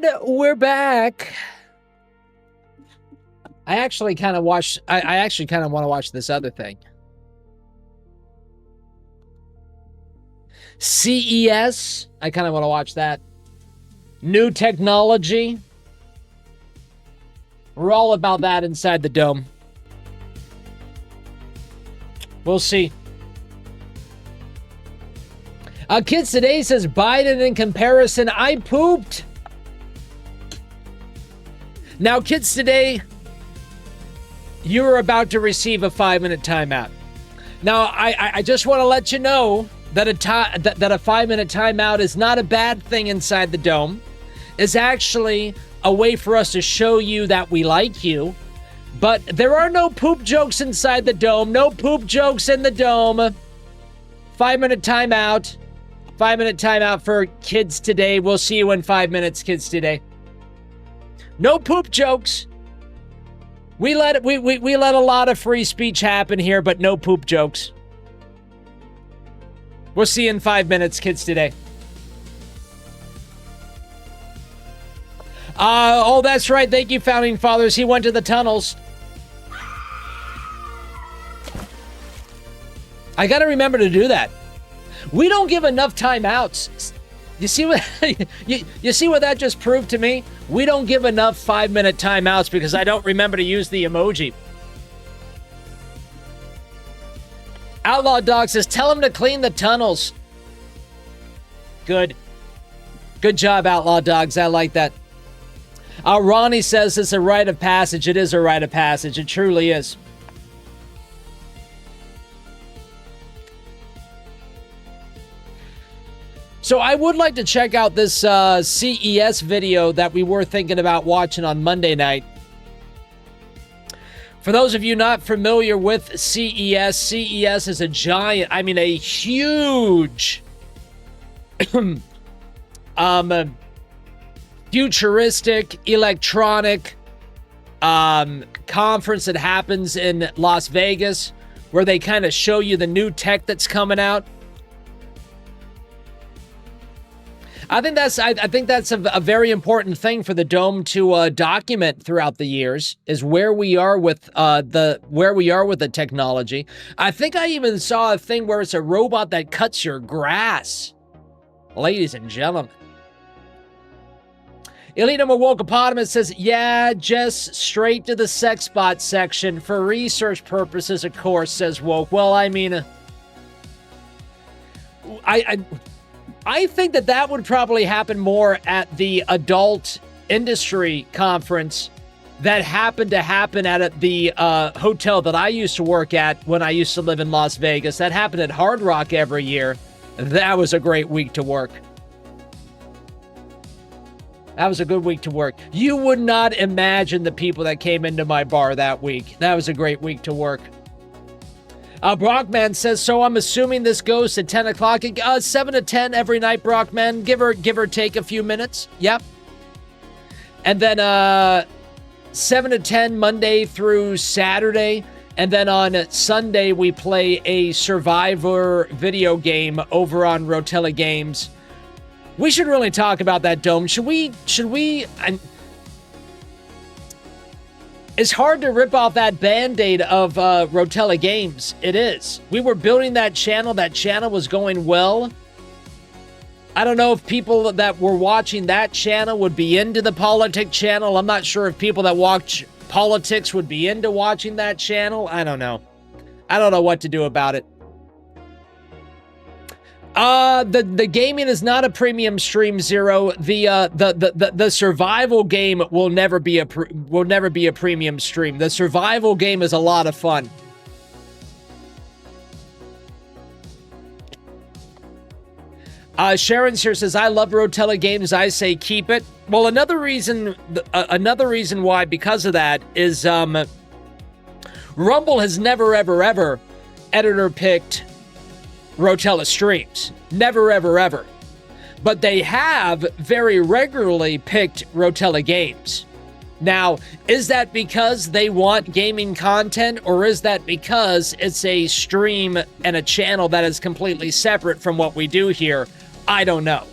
And we're back. I actually kind of want to watch this other thing. CES. I kind of want to watch that. New technology. We're all about that inside the dome. We'll see. Kids Today says, Biden in comparison, I pooped. Now, Kids Today, you're about to receive a 5-minute timeout. Now, I just want to let you know that a 5-minute timeout is not a bad thing inside the dome. It's actually a way for us to show you that we like you. But there are no poop jokes inside the dome. No poop jokes in the dome. 5-minute timeout. 5-minute timeout for Kids Today. We'll see you in 5 minutes, Kids Today. No poop jokes. We let a lot of free speech happen here, but no poop jokes. We'll see you in 5 minutes, Kids Today. Oh, that's right. Thank you, Founding Fathers. He went to the tunnels. I got to remember to do that. We don't give enough timeouts. You see what you see what that just proved to me? We don't give enough 5-minute timeouts because I don't remember to use the emoji. Outlaw Dog says, tell him to clean the tunnels. Good. Good job, Outlaw Dogs. I like that. Ronnie says it's a rite of passage. It is a rite of passage. It truly is. So I would like to check out this CES video that we were thinking about watching on Monday night. For those of you not familiar with CES, CES is a giant, I mean a huge futuristic electronic conference that happens in Las Vegas where they kind of show you the new tech that's coming out. I think that's a very important thing for the Dome to document throughout the years is where we are with the technology. I think I even saw a thing where it's a robot that cuts your grass. Ladies and gentlemen. Elena Wokopotamus says, yeah, just straight to the sex bot section for research purposes, of course, says Woke. Well, I mean, I think that would probably happen more at the adult industry conference that happened to happen at the hotel that I used to work at when I used to live in Las Vegas. That happened at Hard Rock every year. That was a great week to work. That was a good week to work. You would not imagine the people that came into my bar that week. That was a great week to work. Brockman says, so I'm assuming this goes to 10 o'clock. 7 to 10 every night, Brockman. Give or take a few minutes. Yep. And then 7 to 10 Monday through Saturday. And then on Sunday, we play a Survivor video game over on Rotella Games. We should really talk about that, Dome. Should we? It's hard to rip off that Band-Aid of Rotella Games. It is. We were building that channel. That channel was going well. I don't know if people that were watching that channel would be into the politic channel. I'm not sure if people that watch politics would be into watching that channel. I don't know. I don't know what to do about it. The gaming is not a premium stream, Zero. The survival game will never be a premium stream. The survival game is a lot of fun. Sharon's here says, I love Rotella Games. I say keep it. Well, another reason why, because of that, is Rumble has never, ever, ever editor picked Rotella Streams. Never, ever, ever. But they have very regularly picked Rotella Games. Now, is that because they want gaming content, or is that because it's a stream and a channel that is completely separate from what we do here? I don't know.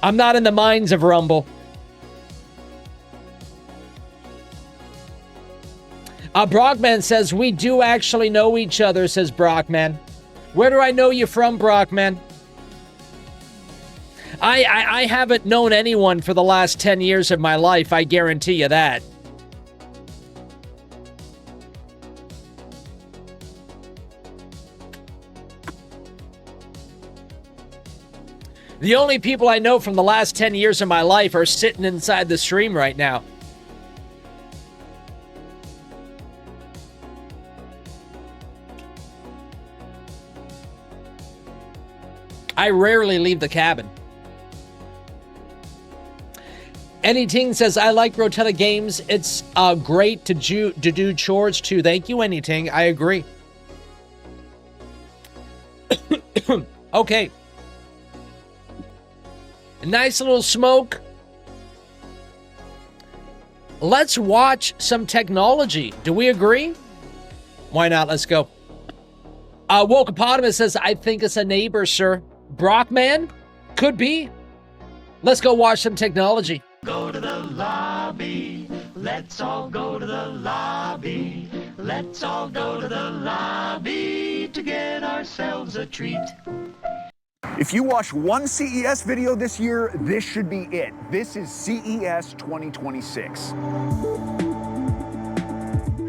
I'm not in the mines of Rumble. Brockman says, we do actually know each other, says Brockman. Where do I know you from, Brockman? I haven't known anyone for the last 10 years of my life, I guarantee you that. The only people I know from the last 10 years of my life are sitting inside the stream right now. I rarely leave the cabin. Anyting says, I like Rotella Games. It's great to do chores too. Thank you, Anyting. I agree. Okay. Nice little smoke. Let's watch some technology. Do we agree? Why not? Let's go. Wokepotamus says, I think it's a neighbor, sir. Brockman? Could be. Let's go watch some technology. Go to the lobby. Let's all go to the lobby. Let's all go to the lobby to get ourselves a treat. If you watch one CES video this year, this should be it. This is CES 2026.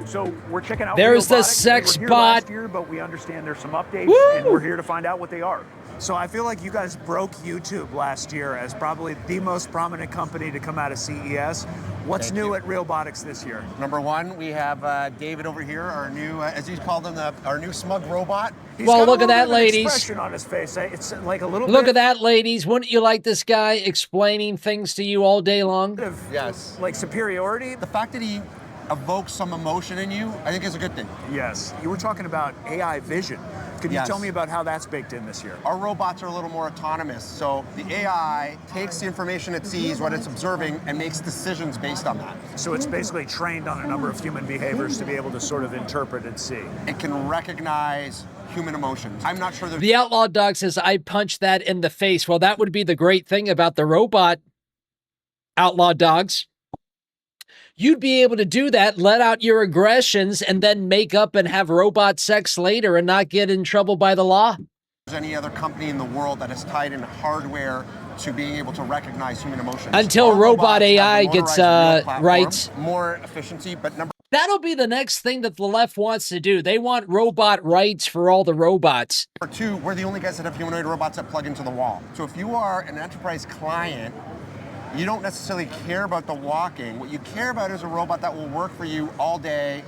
So we're checking out. There's the robotics. sex We were here bot. last year, but we understand there's some updates, Woo! and we're here to find out what they are. So I feel like you guys broke YouTube last year as probably the most prominent company to come out of CES. What's new at Realbotics this year? Number one, we have David over here, our new, as he's called him, our new smug robot. He's Well, got a look at little that, bit of an ladies. expression on his face. It's like a little Look bit at that, ladies. Wouldn't you like this guy explaining things to you all day long? of Yes. like superiority. The fact that he evokes some emotion in you, I think is a good thing. Yes. You were talking about AI vision. Could you Yes. tell me about how that's baked in this year? Our robots are a little more autonomous, so the AI takes the information it sees, what it's observing, and makes decisions based on that. So it's basically trained on a number of human behaviors to be able to sort of interpret and see. It can recognize human emotions. I'm not sure there's The Outlaw Dog says, I punched that in the face. Well, that would be the great thing about the robot, Outlaw Dogs. You'd be able to do that, let out your aggressions, and then make up and have robot sex later and not get in trouble by the law. any other company in the world that has tied in hardware to being able to recognize human emotions. Until Our robot robots have AI the gets, motorized wheel platform, rights. more efficiency, but number That'll be the next thing that the left wants to do. They want robot rights for all the robots. two, we're the only guys that have humanoid robots that plug into the wall. So if you are an enterprise client, you don't necessarily care about the walking. What you care about is a robot that will work for you all day,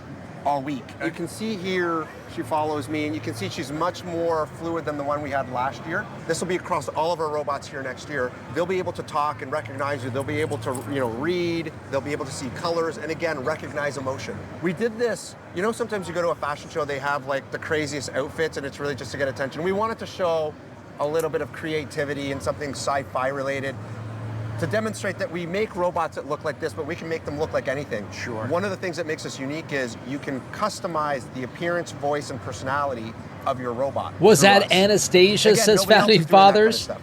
all week. You can see here, she follows me, and you can see she's much more fluid than the one we had last year. This will be across all of our robots here next year. They'll be able to talk and recognize you. They'll be able to, read. They'll be able to see colors, and again, recognize emotion. We did this, sometimes you go to a fashion show, they have like the craziest outfits, and it's really just to get attention. We wanted to show a little bit of creativity and something sci-fi related, to demonstrate that we make robots that look like this, but we can make them look like anything. Sure. One of the things that makes us unique is you can customize the appearance, voice, and personality of your robot. Was through that us. Anastasia, Again, says nobody else Founding is doing that kind of Fathers? stuff.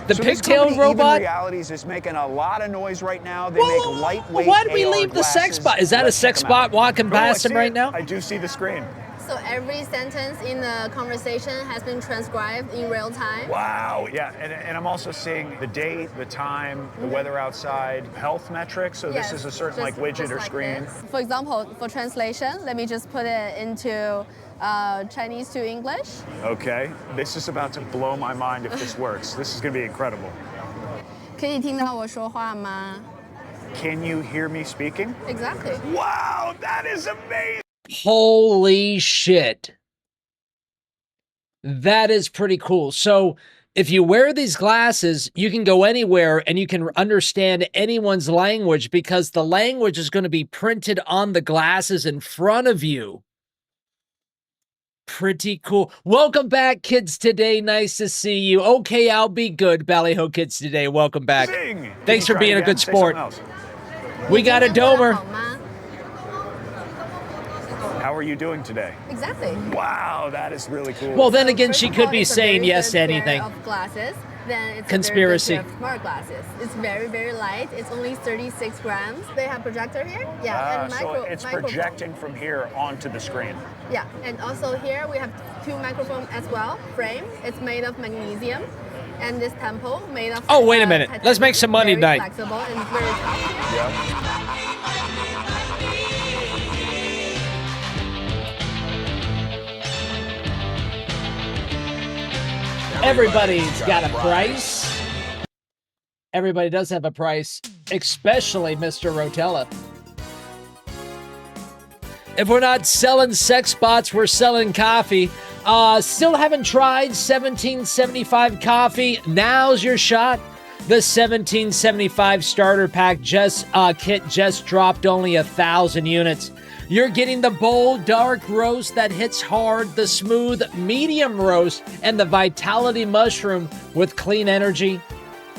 The So this pigtail company, robot? Even Realities is making a lot of noise right now. They Well, make lightweight why did we AR leave the sex glasses. bot? Is that a Let's check sex them bot out. walking Oh, I past him see right it. now? I do see the screen. So every sentence in the conversation has been transcribed in real time. Wow. Yeah, and I'm also seeing the date, the time, the weather outside, health metrics. So Yes, this is a certain just- widget just or like screen. this. For example, for translation, let me just put it into Chinese to English. Okay, this is about to blow my mind if this works. This is going to be incredible. 可以听到我说话吗? Can you hear me speaking? Exactly. Wow, that is amazing. Holy shit. That is pretty cool. So if you wear these glasses, you can go anywhere and you can understand anyone's language because the language is going to be printed on the glasses in front of you. Pretty cool. Welcome back, Kids Today. Nice to see you. Okay, I'll be good. Ballyho Kids Today. Welcome back. Zing. Thanks for Try being a again. good Say sport. something else. We got a 你今天过得 domer. 好吗? How are you doing today? Exactly. Wow, that is really cool. Well, then again, First she of could all, be it's a saying very yes to good pair anything. Of glasses. then it's Conspiracy. A very good pair of smart glasses. It's very, very light. It's only 36 grams. They have projector here. Yeah, and So it's microphone. projecting from here onto the screen. Yeah, and also here we have 2 microphones as well. Frame. It's made of magnesium. And this temple made of. Oh, wait a minute. Let's make some money very tonight. Flexible and very tough. Yep. Everybody's got a price. Everybody does have a price, especially Mr. Rotella. If we're not selling sex bots, we're selling coffee. Still haven't tried 1775 coffee? Now's your shot. The 1775 starter pack kit just dropped only 1,000 units. You're getting the bold, dark roast that hits hard, the smooth, medium roast, and the vitality mushroom with clean energy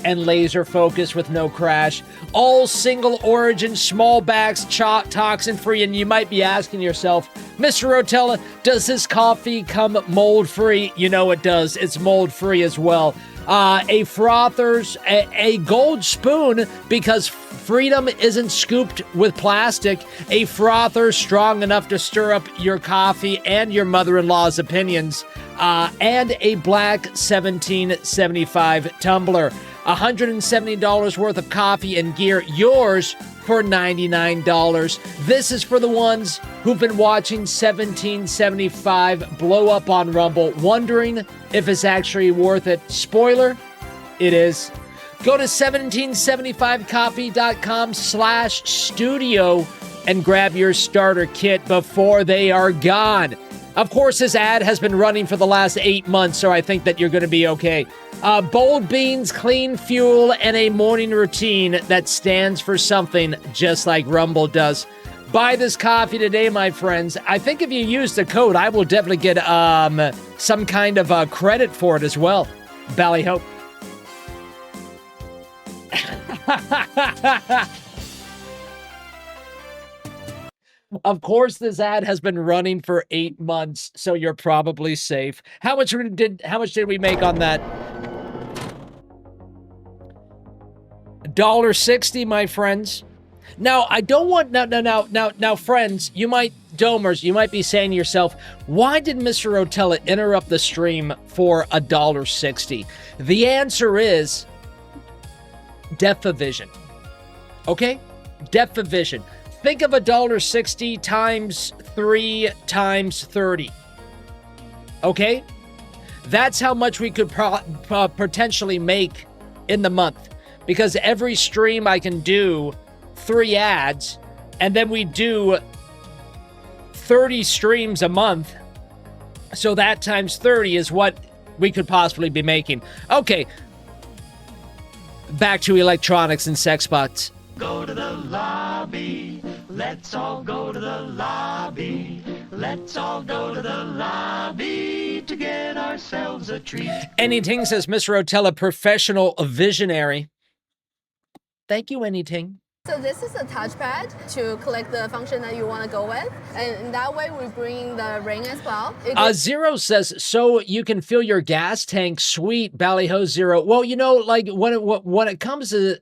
and laser focus with no crash. All single origin, small bags, toxin free. And you might be asking yourself, Mr. Rotella, does this coffee come mold free? You know it does. It's mold free as well. A frother's a gold spoon, because freedom isn't scooped with plastic. A frother strong enough to stir up your coffee and your mother-in-law's opinions. And a black 1775 tumbler. $170 worth of coffee and gear, yours for $99. This is for the ones who've been watching 1775 blow up on Rumble, wondering if it's actually worth it. Spoiler, it is. Go to 1775coffee.com/studio and grab your starter kit before they are gone. Of course, this ad has been running for the last 8 months, so I think that you're going to be okay. Bold beans, clean fuel, and a morning routine that stands for something just like Rumble does. Buy this coffee today, my friends. I think if you use the code, I will definitely get some kind of credit for it as well. Ballyhope. Of course, this ad has been running for 8 months, so you're probably safe. How much did we make on that? $1.60, my friends. Now, I don't want now, friends. You might be saying to yourself, why did Mr. Rotella interrupt the stream for $1.60? The answer is depth of vision. Okay, depth of vision. Think of $1.60 times 3 times 30. Okay? That's how much we could potentially make in the month. Because every stream I can do 3 ads, and then we do 30 streams a month. So that times 30 is what we could possibly be making. Okay. Back to electronics and sex bots. Go to the lobby. Let's all go to the lobby. Let's all go to the lobby to get ourselves a treat. Anything says Mr. Rotella, professional visionary. Thank you, Anything. So this is a touchpad to click the function that you want to go with. And in that way, we bring the ring as well. Zero says, so you can fill your gas tank. Sweet, Ballyho Zero. Well, you know, like when it comes to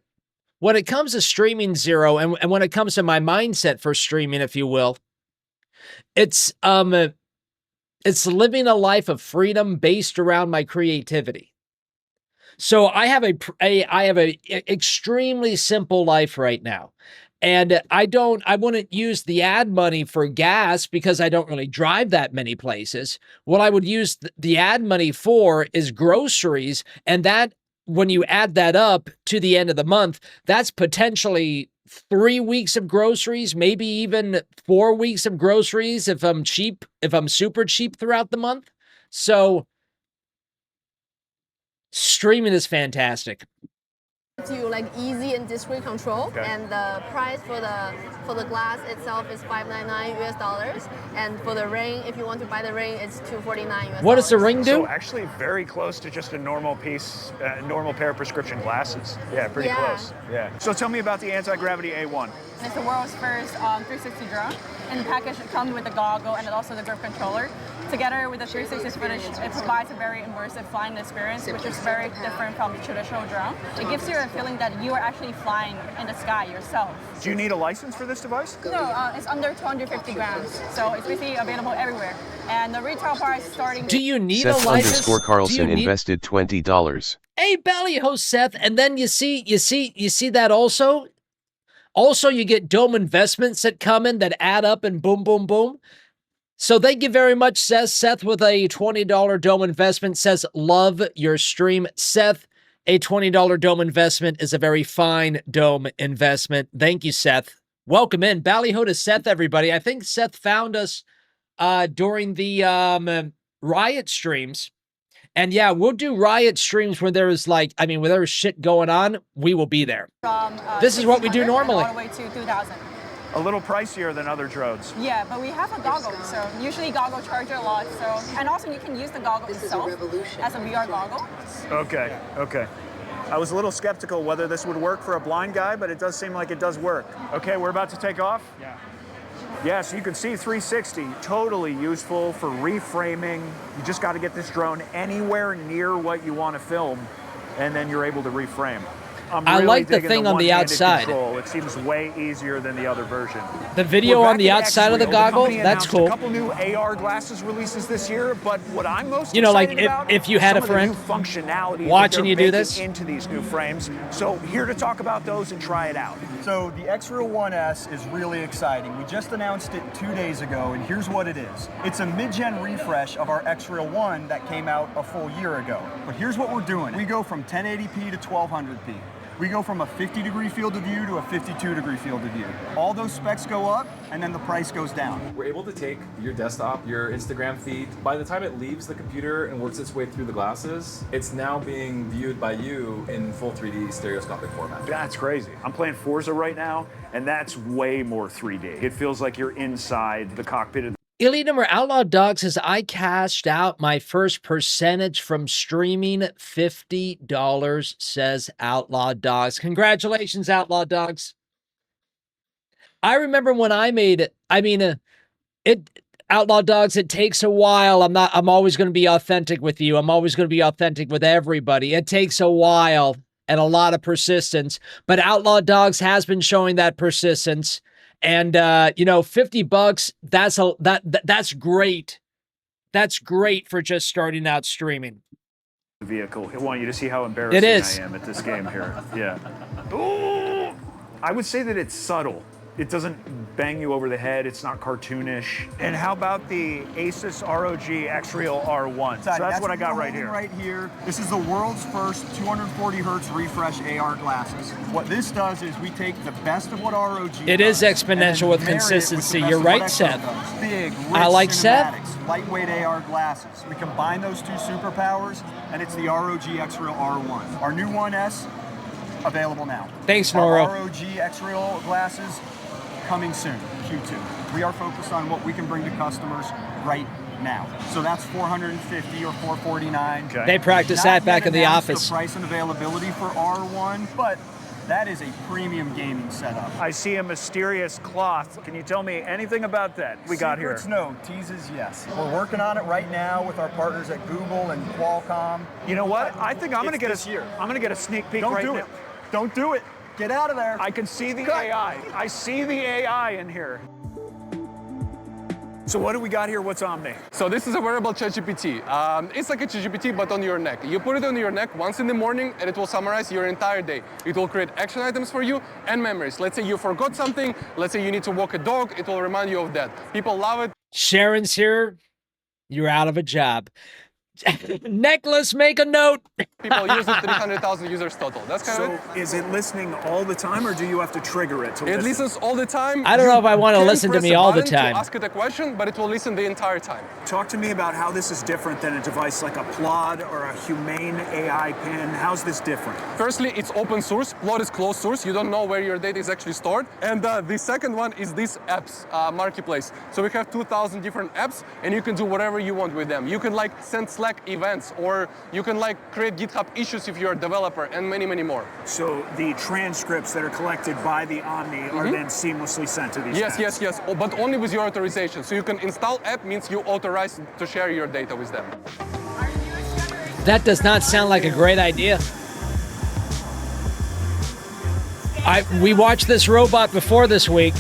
streaming, Zero, and when it comes to my mindset for streaming, if you will, it's living a life of freedom based around my creativity. So I have a extremely simple life right now. And I wouldn't use the ad money for gas because I don't really drive that many places. What I would use the ad money for is groceries. And that, when you add that up to the end of the month, that's potentially 3 weeks of groceries, maybe even 4 weeks of groceries if I'm super cheap throughout the month. So streaming is fantastic. To like easy and discreet control, okay. And the price for the glass itself is $599 US, and for the ring, if you want to buy the ring, it's $249 US. What does the ring do? So actually, very close to just a normal pair of prescription glasses. Yeah, pretty close. Yeah. So tell me about the anti-gravity A1. It's the world's first 360 drone. In the package, it comes with the goggle and also the grip controller. Together with the 360 footage, it provides a very immersive flying experience, which is very different from the traditional drone. It gives you a feeling that you are actually flying in the sky yourself. Do you need a license for this device? No, it's under 250 grams, so it's basically available everywhere. And the retail price starting. Do you need a license? Seth Carlson invested $20. Hey, Ballyho Seth, and then you see that also. Also, you get dome investments that come in that add up and boom, boom, boom. So thank you very much, Seth. Seth with a $20 dome investment says, love your stream. Seth, a $20 dome investment is a very fine dome investment. Thank you, Seth. Welcome in. Ballyho to Seth, everybody. I think Seth found us during the Riot streams. And yeah, we'll do Riot streams when there is when there is shit going on, we will be there. From, this is what we do normally. All the way to 2,000. A little pricier than other drones. Yeah, but we have a goggle, so usually goggle charge a lot. So, and also you can use the goggle itself as a VR goggle. Okay. I was a little skeptical whether this would work for a blind guy, but it does seem like it does work. Okay, we're about to take off? Yeah. Yes, you can see 360, totally useful for reframing. You just got to get this drone anywhere near what you want to film, and then you're able to reframe. I like the thing on the outside. Control. It seems way easier than the other version. The video on the outside of the goggle, that's cool. A couple new AR glasses releases this year, but what I'm most excited about, if you had a friend functionality watching you do this into these new frames. So here to talk about those and try it out. So the X-Real 1S is really exciting. We just announced it 2 days ago, and here's what it is. It's a mid-gen refresh of our X-Real 1 that came out a full year ago. But here's what we're doing. We go from 1080p to 1200p. We go from a 50-degree field of view to a 52-degree field of view. All those specs go up, and then the price goes down. We're able to take your desktop, your Instagram feed. By the time it leaves the computer and works its way through the glasses, it's now being viewed by you in full 3D stereoscopic format. That's crazy. I'm playing Forza right now, and that's way more 3D. It feels like you're inside the cockpit of Illeadum or Outlaw Dog says, I cashed out my first percentage from streaming, $50, says Outlaw Dogs. Congratulations, Outlaw Dogs. I remember when I made it, Outlaw Dogs, it takes a while. I'm always going to be authentic with you. I'm always going to be authentic with everybody. It takes a while and a lot of persistence, but Outlaw Dogs has been showing that persistence. And $50, that's great. That's great for just starting out streaming. Vehicle. I want you to see how embarrassing I am at this game here. Yeah. Ooh! I would say that it's subtle. It doesn't bang you over the head. It's not cartoonish. And how about the Asus ROG X-Real R1? So that's what I got right here. Right here. This is the world's first 240 hertz refresh AR glasses. What this does is we take the best of what ROG does. It is exponential with consistency. You're right, Seth. Big, rich I like Seth. Lightweight AR glasses. We combine those two superpowers, and it's the ROG X-Real R1. Our new 1S, available now. Thanks, Noro. Our ROG X-Real glasses, coming soon, Q2. We are focused on what we can bring to customers right now. So that's $450 or $449. Okay. They practice that back in the office. The price and availability for R1, but that is a premium gaming setup. I see a mysterious cloth. Can you tell me anything about that we got here? Secrets, no. Teases, yes. We're working on it right now with our partners at Google and Qualcomm. You know what? I think I'm going to get a sneak peek right now. Don't do it. Get out of there. I can see the AI. I see the AI in here. So what do we got here? What's on me? So this is a wearable ChatGPT. It's like a ChatGPT, but on your neck. You put it on your neck once in the morning, and it will summarize your entire day. It will create action items for you and memories. Let's say you forgot something. Let's say you need to walk a dog. It will remind you of that. People love it. Sharon's here. You're out of a job. Necklace, make a note. People use it, 300,000 users total. That's kind of it. So is it listening all the time, or do you have to trigger it? It listens all the time. I don't know if I want to listen to me all the time. Ask it a question, but it will listen the entire time. Talk to me about how this is different than a device like a Plod or a Humane AI pen. How's this different? Firstly, it's open source. Plod is closed source. You don't know where your data is actually stored. And the second one is this apps marketplace. So we have 2,000 different apps, and you can do whatever you want with them. You can like send Slack Slack events, or you can like create GitHub issues if you're a developer, and many, many more. So the transcripts that are collected by the Omni are then seamlessly sent to these Yes, yes, but only with your authorization. So you can install app means you authorize to share your data with them. That does not sound like a great idea. We watched this robot before this week.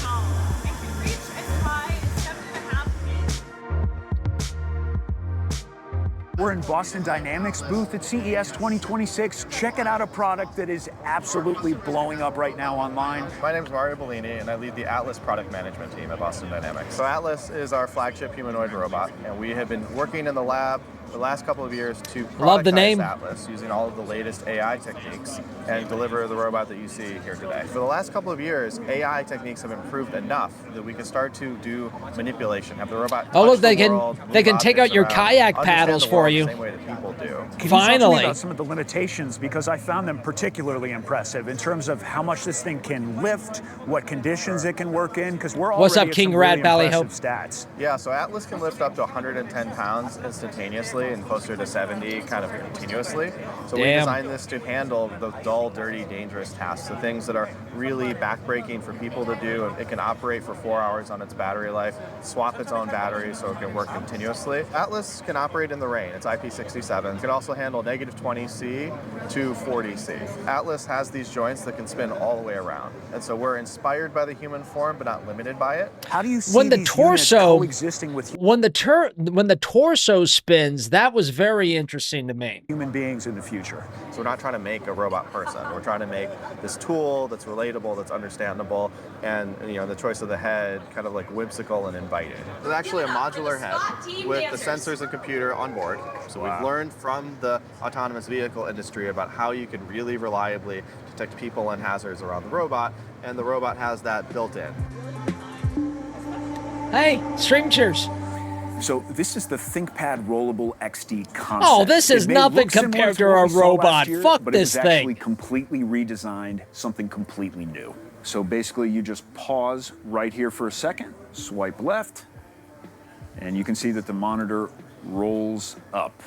We're in Boston Dynamics booth at CES 2026, checking out a product that is absolutely blowing up right now online. My name is Mario Bellini, and I lead the Atlas product management team at Boston Dynamics. So Atlas is our flagship humanoid robot, and we have been working in the lab the last couple of years to love the name Atlas using all of the latest AI techniques and deliver the robot that you see here today. For the last couple of years, AI techniques have improved enough that we can start to do manipulation, have the robot look, they can take out your kayak paddles for you. The same way that people do. Can you Finally. talk to me about some of the limitations, because I found them particularly impressive in terms of how much this thing can lift, what conditions it can work in, because we're already What's up, at King some Rat really Valley impressive Hope? stats. Yeah, so Atlas can lift up to 110 pounds instantaneously and closer to 70 kind of continuously. So we designed this to handle the dull, dirty, dangerous tasks, the things that are really backbreaking for people to do. It can operate for 4 hours on its battery life, swap its own battery so it can work continuously. Atlas can operate in the rain. It's IP67. It can also handle -20C to 40C. Atlas has these joints that can spin all the way around. And so we're inspired by the human form, but not limited by it. How do you see When the these torso units coexisting with when the torso spins, that was very interesting to me. human beings in the future? So we're not trying to make a robot person. We're trying to make this tool that's relatable, that's understandable, and the choice of the head kind of like whimsical and inviting. It's actually a modular head with the sensors and computer on board. So we've learned from the autonomous vehicle industry about how you can really reliably detect people and hazards around the robot, and the robot has that built in. Hey, stream cheers. So this is the ThinkPad Rollable XD concept. Oh, this is It may nothing look similar compared to what a we saw robot. last year, Fuck but this it was thing. actually completely redesigned, something completely new. So basically you just pause right here for a second, swipe left, and you can see that the monitor rolls up.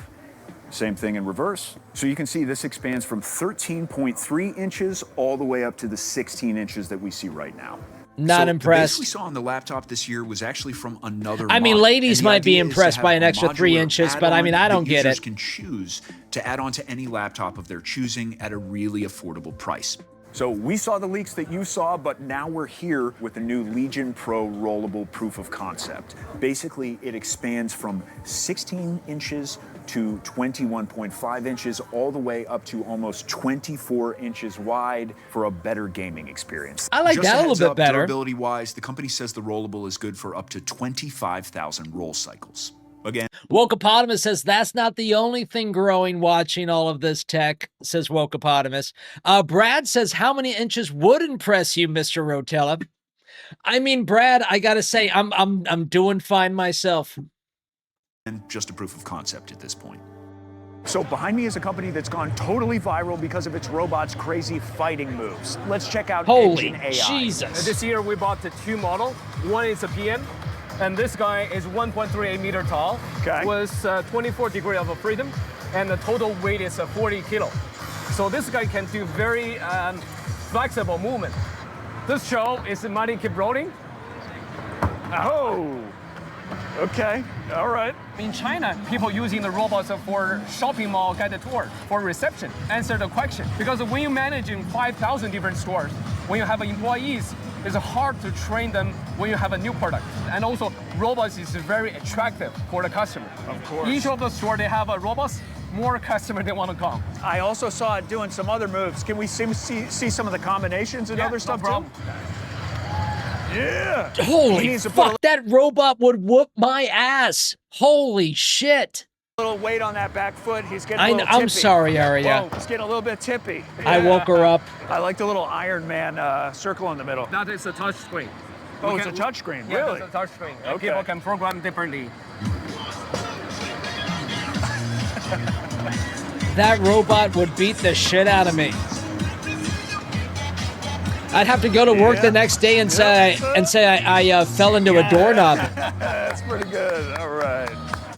Same thing in reverse. So you can see this expands from 13.3 inches all the way up to the 16 inches that we see right now. Not The impressed. base we saw on the laptop this year was actually from another I mean, model. ladies And the might be idea is to impressed have by an a extra 3 modular inches, but I mean, I add-on don't that get users it. can choose to add on to any laptop of their choosing at a really affordable price. So we saw the leaks that you saw, but now we're here with the new Legion Pro rollable proof of concept. Basically, it expands from 16 inches to 21.5 inches, all the way up to almost 24 inches wide for a better gaming experience. I like Just that a little heads bit up, better. Durability-wise, the company says the rollable is good for up to 25,000 roll cycles. Again, Wokepotamus says that's not the only thing growing watching all of this tech, says Wokepotamus. Brad says, how many inches would impress you, Mr. Rotella? I mean, Brad, I gotta say, I'm doing fine myself. and just a proof of concept at this point. So behind me is a company that's gone totally viral because of its robot's crazy fighting moves. Let's check out Holy Engine AI. Jesus. This year we bought the two model. One is a PM, and this guy is 1.38 meter tall, with 24 degree of freedom, and the total weight is 40 kilo. So this guy can do very flexible movement. This show is the money keep rolling. Oh, okay, all right. In China, people using the robots for shopping mall guided tour, for reception, answer the question. Because when you're managing 5,000 different stores, when you have employees, it's hard to train them when you have a new product. And also, robots is very attractive for the customer. Of course. Each of the store, they have a robots, more customer they want to come. I also saw it doing some other moves. Can we see some of the combinations and other stuff too? Yeah. Holy fuck, that robot would whoop my ass. Holy shit. A little weight on that back foot. He's getting a little tippy. I'm sorry, Aria. Whoa, he's getting a little bit tippy. I woke her up. I like the little Iron Man circle in the middle. That is a touch screen. Oh, it's a touch screen, Yeah, really? it's a touch screen. And Okay. people can program differently. That robot would beat the shit out of me. I'd have to go to work the next day and say I fell into a doorknob. That's pretty good. All right.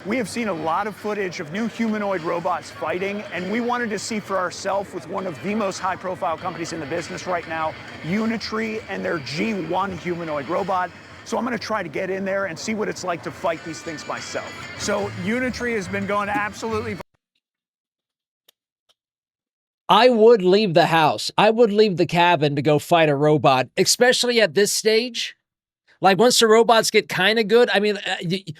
We have seen a lot of footage of new humanoid robots fighting, and we wanted to see for ourselves with one of the most high-profile companies in the business right now, Unitree, and their G1 humanoid robot. So I'm gonna try to get in there and see what it's like to fight these things myself. So Unitree has been going absolutely... I would leave the house. I would leave the cabin to go fight a robot, especially at this stage. Like once the robots get kind of good, I mean,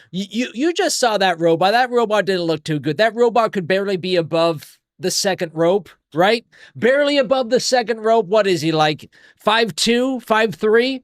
you just saw that robot. That robot didn't look too good. That robot could barely be above the second rope, right? Barely above the second rope. What is he, like 5'2", 5'3"?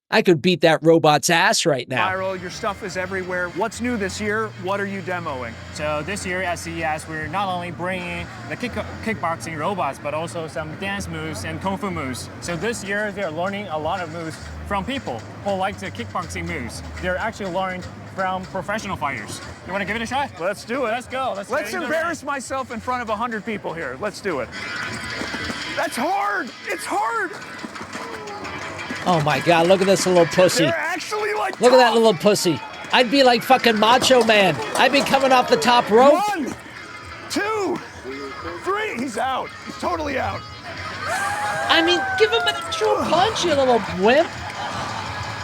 I could beat that robot's ass right now. Viral, your stuff is everywhere. What's new this year? What are you demoing? So this year at CES, we're not only bringing the kickboxing robots, but also some dance moves and kung fu moves. So this year, they're learning a lot of moves from people who like the kickboxing moves. They're actually learned from professional fighters. You want to give it a shot? Let's do it. Let's go. Let's embarrass myself in front of 100 people here. Let's do it. That's hard. It's hard. Oh my God, look at this little pussy. They're actually like Look at that little pussy. I'd be like fucking Macho Man. I'd be coming off the top rope. 1, 2, 3. He's out. He's totally out. I mean, give him an actual punch, you little wimp.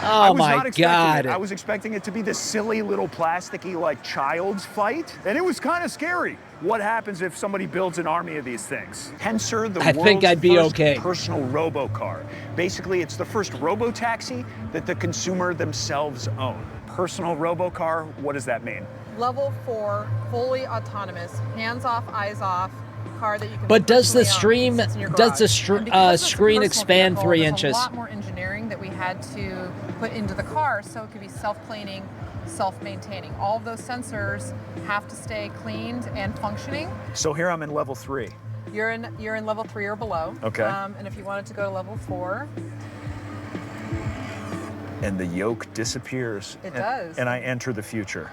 Oh my God. I was expecting it to be this silly little plasticky like child's fight, and it was kind of scary. What happens if somebody builds an army of these things? Tensor, the world's first personal robo-car. Basically, it's the first robo-taxi that the consumer themselves own. Personal robo-car, what does that mean? Level 4, fully autonomous, hands off, eyes off. Car that you can but does the stream, does the screen expand 3 inches? There's a lot more engineering that we had to put into the car so it could be self-cleaning, self-maintaining. All of those sensors have to stay cleaned and functioning. So here I'm in level 3. You're in level 3 or below. Okay. And if you wanted to go to level 4. And the yoke disappears. It does. And I enter the future.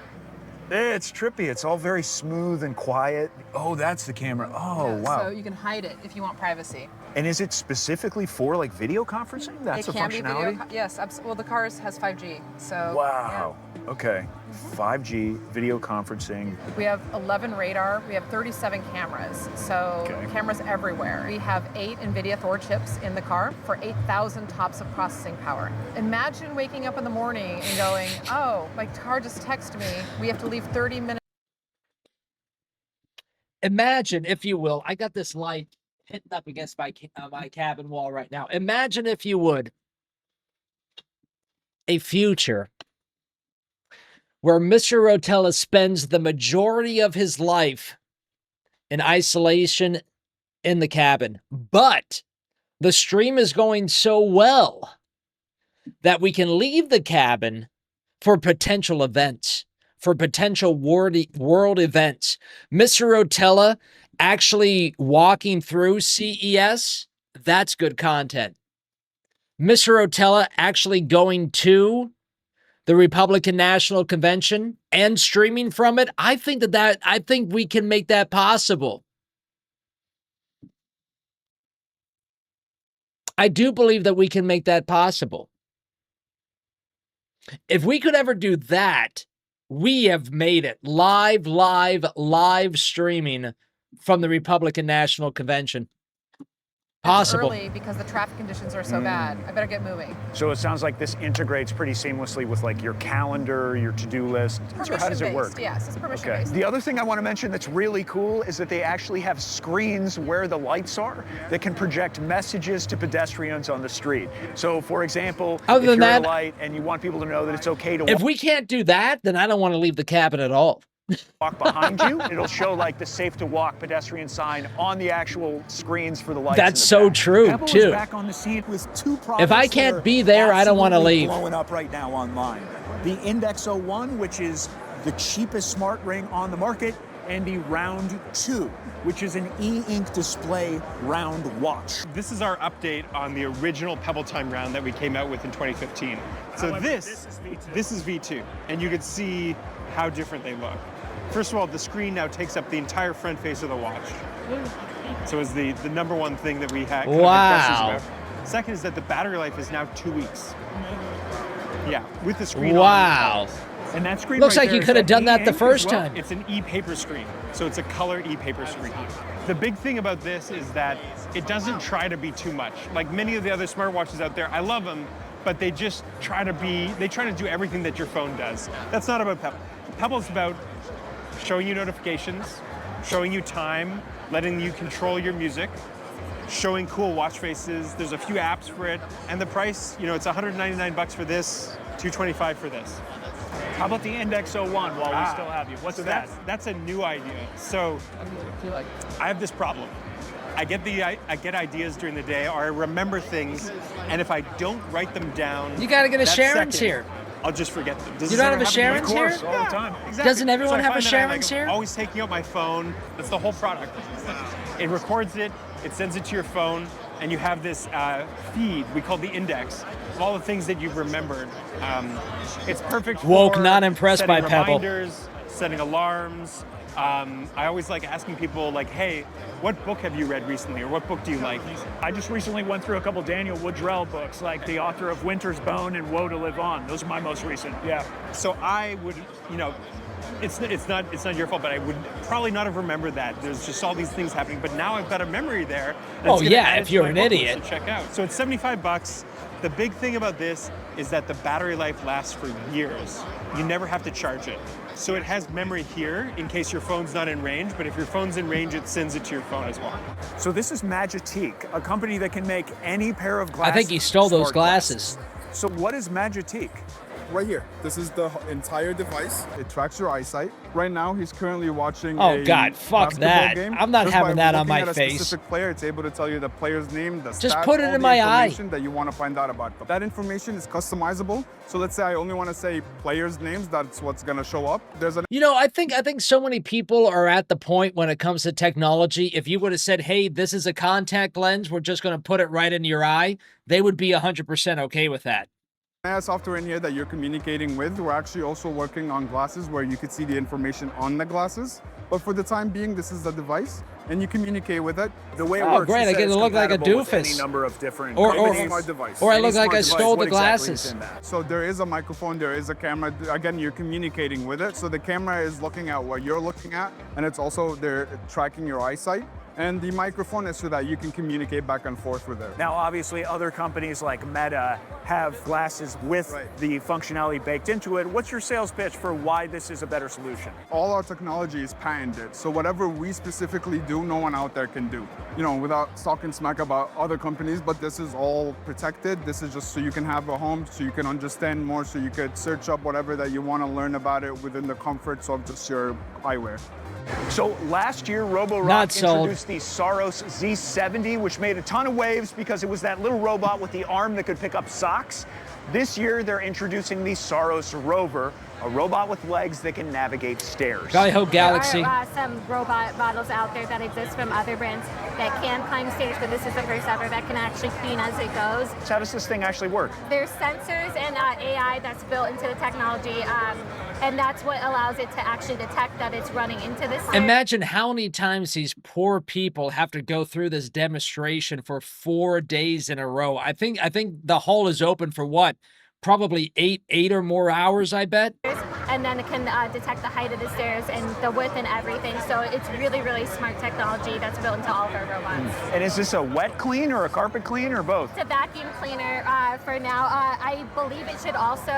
It's trippy. It's all very smooth and quiet. Oh, that's the camera. Oh, yeah, wow. So you can hide it if you want privacy. And is it specifically for like video conferencing? That's a functionality? Be video, yes, absolutely. Well, the car has 5G, so. Wow. Yeah. Okay. 5G video conferencing. We have 11 radar. We have 37 cameras, so cameras everywhere. We have 8 NVIDIA Thor chips in the car for 8,000 TOPS of processing power. Imagine waking up in the morning and going, oh, my car just texted me. We have to leave 30 minutes. Imagine, if you will, I got this light hitting up against my cabin wall right now. Imagine, if you would, a future where Mr. Rotella spends the majority of his life in isolation in the cabin, but the stream is going so well that we can leave the cabin for potential events, for potential world events. Mr. Rotella actually walking through CES, that's good content. Mr. Rotella actually going to the Republican National Convention and streaming from it, I think we can make that possible. I do believe that we can make that possible. If we could ever do that, we have made it. Live streaming from the Republican National Convention. Possible. Early because the traffic conditions are so bad. I better get moving. So it sounds like this integrates pretty seamlessly with like your calendar, your to-do list. So how does it work? Yes, it's permission-based. The other thing I want to mention that's really cool is that they actually have screens where the lights are that can project messages to pedestrians on the street. So for example, if you're at a light and you want people to know that it's okay to walk. If we can't do that, then I don't want to leave the cabin at all. Walk behind you, it'll show like the safe to walk pedestrian sign on the actual screens for the lights. That's so true Pebble too. Is back on the scene with 2 products. If I can't be there, I don't want to leave. Blowing up right now online. The Index 01, which is the cheapest smart ring on the market, and the Round 2, which is an e-ink display round watch. This is our update on the original Pebble Time round that we came out with in 2015. So However, this is V2, and you can see how different they look. First of all, the screen now takes up the entire front face of the watch. So it's the number one thing that we had kind of impresses about. Second is that the battery life is now 2 weeks. Yeah, with the screen on. And that screen looks right like there you is could have that done that the e-ink as first well. time. It's an e-paper screen, so it's a color e-paper screen. The big thing about this is that it doesn't try to be too much. Like many of the other smartwatches out there, I love them, but they just try to do everything that your phone does. That's not about Pebble. Pebble's about showing you notifications, showing you time, letting you control your music, showing cool watch faces. There's a few apps for it, and the price, you know, it's $199 for this, $225 for this. How about the Index 01 while we still have you? What's so that? That's a new idea. So I have this problem. I get ideas during the day, or I remember things, and if I don't write them down, You got to get a that Sharon's second, here. I'll just forget them. Does You this don't ever have a happen to you? Sharon's here? All the time. Exactly. Doesn't everyone So I have a find that I'm, Sharon's here? Always taking out my phone. That's the whole product. It records it, it sends it to your phone, and you have this feed we call the index of all the things that you've remembered. It's perfect Woke, for not impressed by setting Pebble. reminders, setting alarms. I always like asking people like, hey, what book have you read recently, or what book do you like? I just recently went through a couple Daniel Woodrell books, like the author of Winter's Bone and Woe to Live On. Those are my most recent. Yeah. So I would, you know, it's not your fault, but I would probably not have remembered that. There's just all these things happening, but now I've got a memory there. Oh, gonna yeah, add it if to you're my an book list idiot. to check out. So it's $75. The big thing about this is that the battery life lasts for years. You never have to charge it. So it has memory here in case your phone's not in range, but if your phone's in range, it sends it to your phone as well. So this is Magitique, a company that can make any pair of glasses. I think he stole those smart glasses. So what is Magitique? Right here. This is the entire device. It tracks your eyesight. Right now, he's currently watching Oh, a God, fuck basketball that. game. I'm not Just having by that on looking my at a face. specific player, it's able to tell you the player's name, the Just stats, put it all in the my eye. information that you want to find out about them. That information is customizable. So let's say I only want to say players' names. That's what's going to show up. There's an You know, I think so many people are at the point when it comes to technology. If you would have said, hey, this is a contact lens, we're just going to put it right in your eye, they would be 100% okay with that. software in here that you're communicating with. We're actually also working on glasses where you could see the information on the glasses. But for the time being, this is the device, and you communicate with it. The way it Oh, works, great, you I said get to it's look like a compatible with doofus. Any number of different Or companies. device. Or I Any look like smart I device, stole the what exactly glasses. is in that? So there is a microphone, there is a camera. Again, you're communicating with it. So the camera is looking at what you're looking at, and it's also they're tracking your eyesight. And the microphone is so that you can communicate back and forth with it. Now, obviously, other companies like Meta have glasses with the functionality baked into it. What's your sales pitch for why this is a better solution? All our technology is patented, so whatever we specifically do, no one out there can do. You know, without talking smack about other companies, but this is all protected. This is just so you can have a home, so you can understand more, so you could search up whatever that you want to learn about it within the comforts of just your eyewear. So last year, Not Roborock sold. introduced the Saros Z70, which made a ton of waves because it was that little robot with the arm that could pick up socks. This year, they're introducing the Saros Rover, a robot with legs that can navigate stairs. Golly Ho Galaxy. There are some robot models out there that exist from other brands that can climb stairs, but this is the first ever that can actually clean as it goes. So how does this thing actually work? There's sensors and AI that's built into the technology, and that's what allows it to actually detect that it's running into the stairs. Imagine how many times these poor people have to go through this demonstration for 4 days in a row. I think the hall is open for what? Probably eight or more hours, I bet. And then it can detect the height of the stairs and the width and everything. So it's really, really smart technology that's built into all of our robots. And is this a wet clean or a carpet clean or both? It's a vacuum cleaner for now. I believe it should also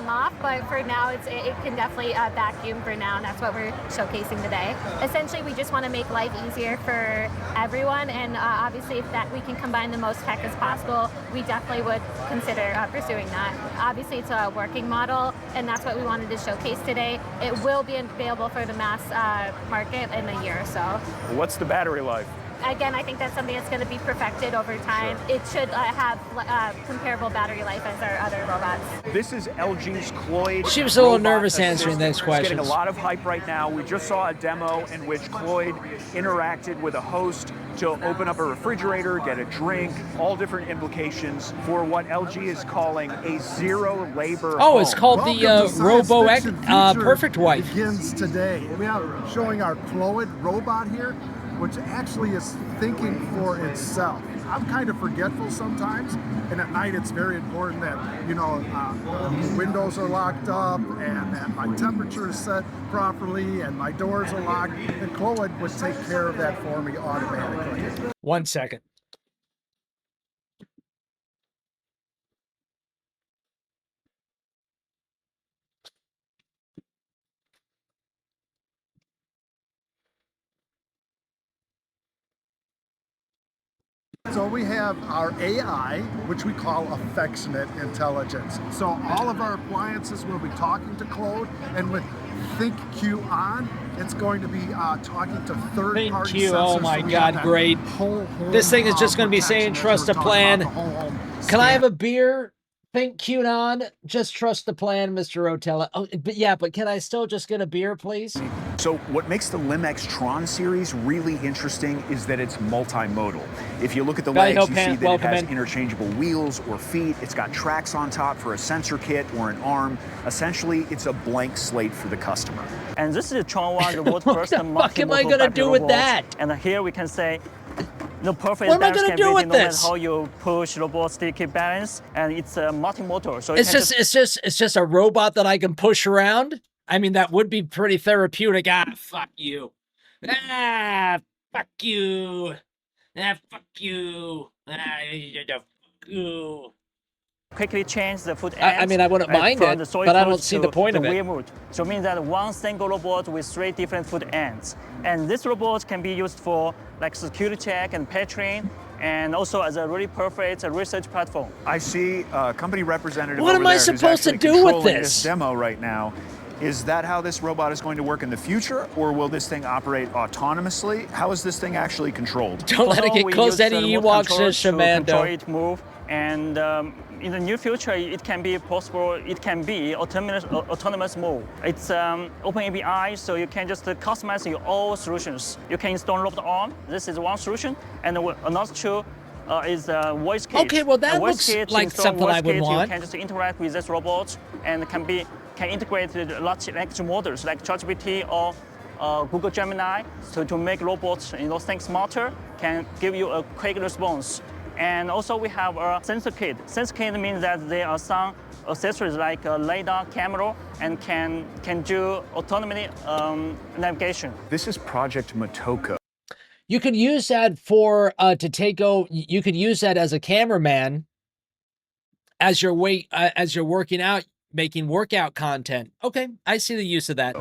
mop, but for now it can definitely vacuum for now, and that's what we're showcasing today. Essentially, we just want to make life easier for everyone, and obviously if that we can combine the most tech as possible, we definitely would consider pursuing that. Obviously, it's a working model, and that's what we wanted to showcase today. It will be available for the mass market in a year or so. What's the battery life? Again, I think that's something that's going to be perfected over time. It should have comparable battery life as our other robots. This is LG's Cloyd. She was a little robot nervous answering assistant. those questions. It's getting a lot of hype right now. We just saw a demo in which Cloyd interacted with a host to open up a refrigerator, get a drink, all different implications for what LG is calling a zero labor Oh, it's home. called the Robo Perfect Wife. Begins today. We are showing our Cloyd robot here. which actually is thinking for itself. I'm kind of forgetful sometimes, and at night it's very important that, you know, the windows are locked up and that my temperature is set properly and my doors are locked, and Chloe would take care of that for me automatically. 1 second. So we have our AI, which we call affectionate intelligence. So all of our appliances will be talking to Claude, and with Think Q on, it's going to be talking to third-party sensors. Oh my so God, great. This thing is just going to be saying, trust the plan. Can I have a beer? Think QAnon, just trust the plan, Mr. Rotella. Oh, but yeah, but can I still just get a beer, please? So what makes the Limex Tron series really interesting is that it's multimodal. If you look at the legs, you see that it has interchangeable wheels or feet. It's got tracks on top for a sensor kit or an arm. Essentially, it's a blank slate for the customer. And this is Tron 1 robot first What the fuck am I going to do with that? And here we can say, the perfect what am I going to do with no this? Matter how you push robot still keep balance, and it's a multi-motor. So it's just a robot that I can push around. I mean, that would be pretty therapeutic. Ah, fuck you. Ah, fuck you. Ah, fuck you. Ah, fuck you. Quickly change the foot ends. I mean, I wouldn't mind it, but I don't see the point of it. Remote. So it means that one single robot with 3 different foot ends. And this robot can be used for like security check and patching, and also as a really perfect research platform. I see a company representative What over am I there supposed to who's do actually with controlling this? demo right now. Is that how this robot is going to work in the future, or will this thing operate autonomously? How is this thing actually controlled? Don't let it get close to any Ewoks, Shamando. Control it move, and in the near future, it can be possible. It can be autonomous mode. It's open API, so you can just customize your all solutions. You can install robot arm. This is one solution, and another two is voice kit. Okay, well that voice looks kit, like something I would want. You can just interact with this robot, and can integrate with large language models like ChatGPT or Google Gemini, so to make robots, think smarter, can give you a quick response. And also we have a sensor kit. Sensor kit means that there are some accessories like a LiDAR camera and can do autonomous navigation. This is Project Motoko. You could use that for to take over. You could use that as a cameraman as you're working out, making workout content. Okay, I see the use of that.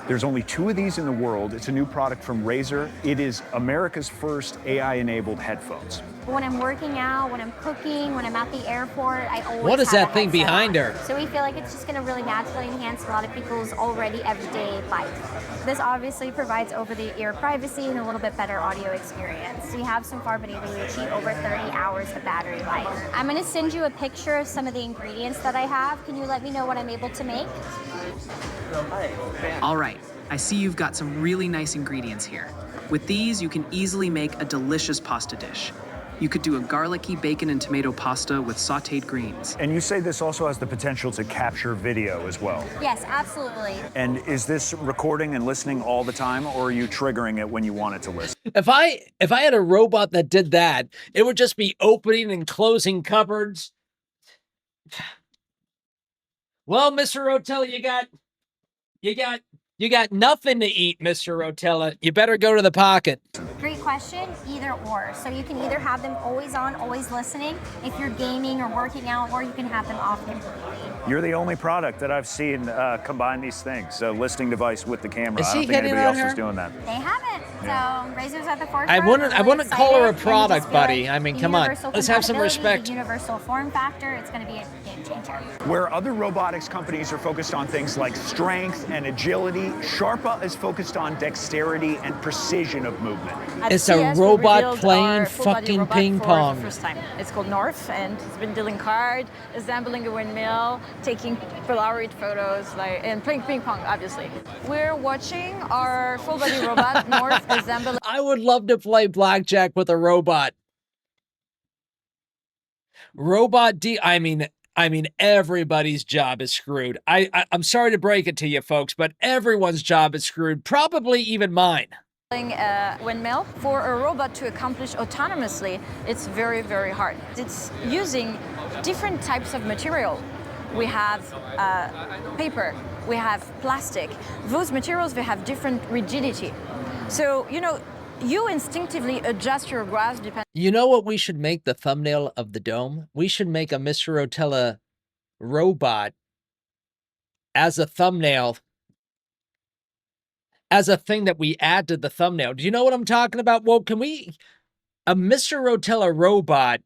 There's only 2 of these in the world. It's a new product from Razer. It is America's first AI-enabled headphones. When I'm working out, when I'm cooking, when I'm at the airport, I always What is have that a thing headset behind on. her? So we feel like it's just going to really naturally enhance a lot of people's already everyday life. This obviously provides over-the-ear privacy and a little bit better audio experience. We have so far been able to achieve over 30 hours of battery life. I'm going to send you a picture of some of the ingredients that I have. Can you let me know what I'm able to make? All right, I see you've got some really nice ingredients here. With these, you can easily make a delicious pasta dish. You could do a garlicky bacon and tomato pasta with sautéed greens. And you say this also has the potential to capture video as well. Yes, absolutely. And is this recording and listening all the time, or are you triggering it when you want it to listen? If I had a robot that did that, it would just be opening and closing cupboards. Well, Mr. Rotella, you got nothing to eat, Mr. Rotella. You better go to the pocket. Great question, either or. So you can either have them always on, always listening, if you're gaming or working out, or you can have them off completely. You're the only product that I've seen combine these things, a listening device with the camera. Is I he don't think hitting anybody on else is her? doing that. They haven't. Yeah. So Razer's at the forefront. I wouldn't call her a product, Just buddy. feel I mean, come on. universal Let's have some compatibility, respect. The universal form factor, it's going to be a game changer. Where other robotics companies are focused on things like strength and agility, Sharpa is focused on dexterity and precision of movement. It's a robot playing fucking ping pong. For the first time. It's called North, and it's been dealing card, assembling a windmill, taking Polaroid photos, and playing ping pong, obviously. We're watching our full-body robot, North, assemble. I would love to play blackjack with a robot. I mean, everybody's job is screwed. I'm sorry to break it to you folks, but everyone's job is screwed, probably even mine. A windmill. For a robot to accomplish autonomously, it's very, very hard. It's using different types of material. We have paper, we have plastic. Those materials, they have different rigidity. So, you know, you instinctively adjust your grasp depending. You know what we should make the thumbnail of the dome? We should make a Mr. Rotella robot as a thumbnail, as a thing that we add to the thumbnail. Do you know what I'm talking about? Well, can we... A Mr. Rotella robot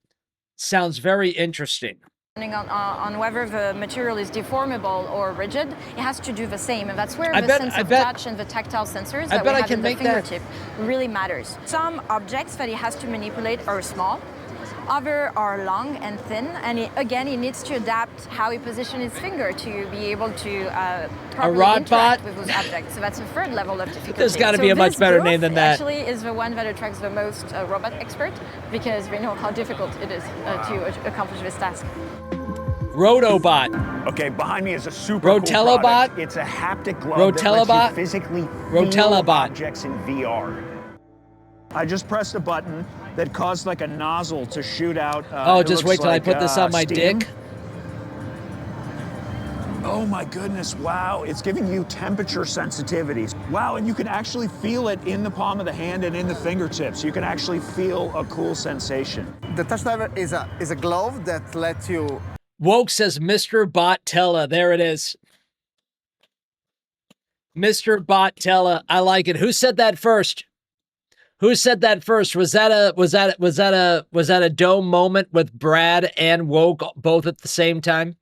sounds very interesting. Depending on whether the material is deformable or rigid, it has to do the same. And that's where the sense of touch and the tactile sensors that we have in the fingertip really matters. Some objects that it has to manipulate are small. Others are long and thin, and again, it needs to adapt how he positions his finger to be able to properly interact with those objects. So that's a third level of difficulty. There's got to be a much better name than that. Actually, is the one that attracts the most robot expert because we know how difficult it is to accomplish this task. Rotobot. Okay, behind me is a super Rotella cool bot. product. It's a haptic glove Rotella that lets bot. you physically Rotella feel bot. objects in VR. I just pressed a button that caused like a nozzle to shoot out. Oh, just wait till I put this on my steam. dick. Oh my goodness, wow. It's giving you temperature sensitivities. Wow, and you can actually feel it in the palm of the hand and in the fingertips. You can actually feel a cool sensation. The touch diver is a glove that lets you... Woke says Mr. Bottella. There it is. Mr. Bottella. I like it. Who said that first? Who said that first? Was that a dome moment with Brad and Woke both at the same time?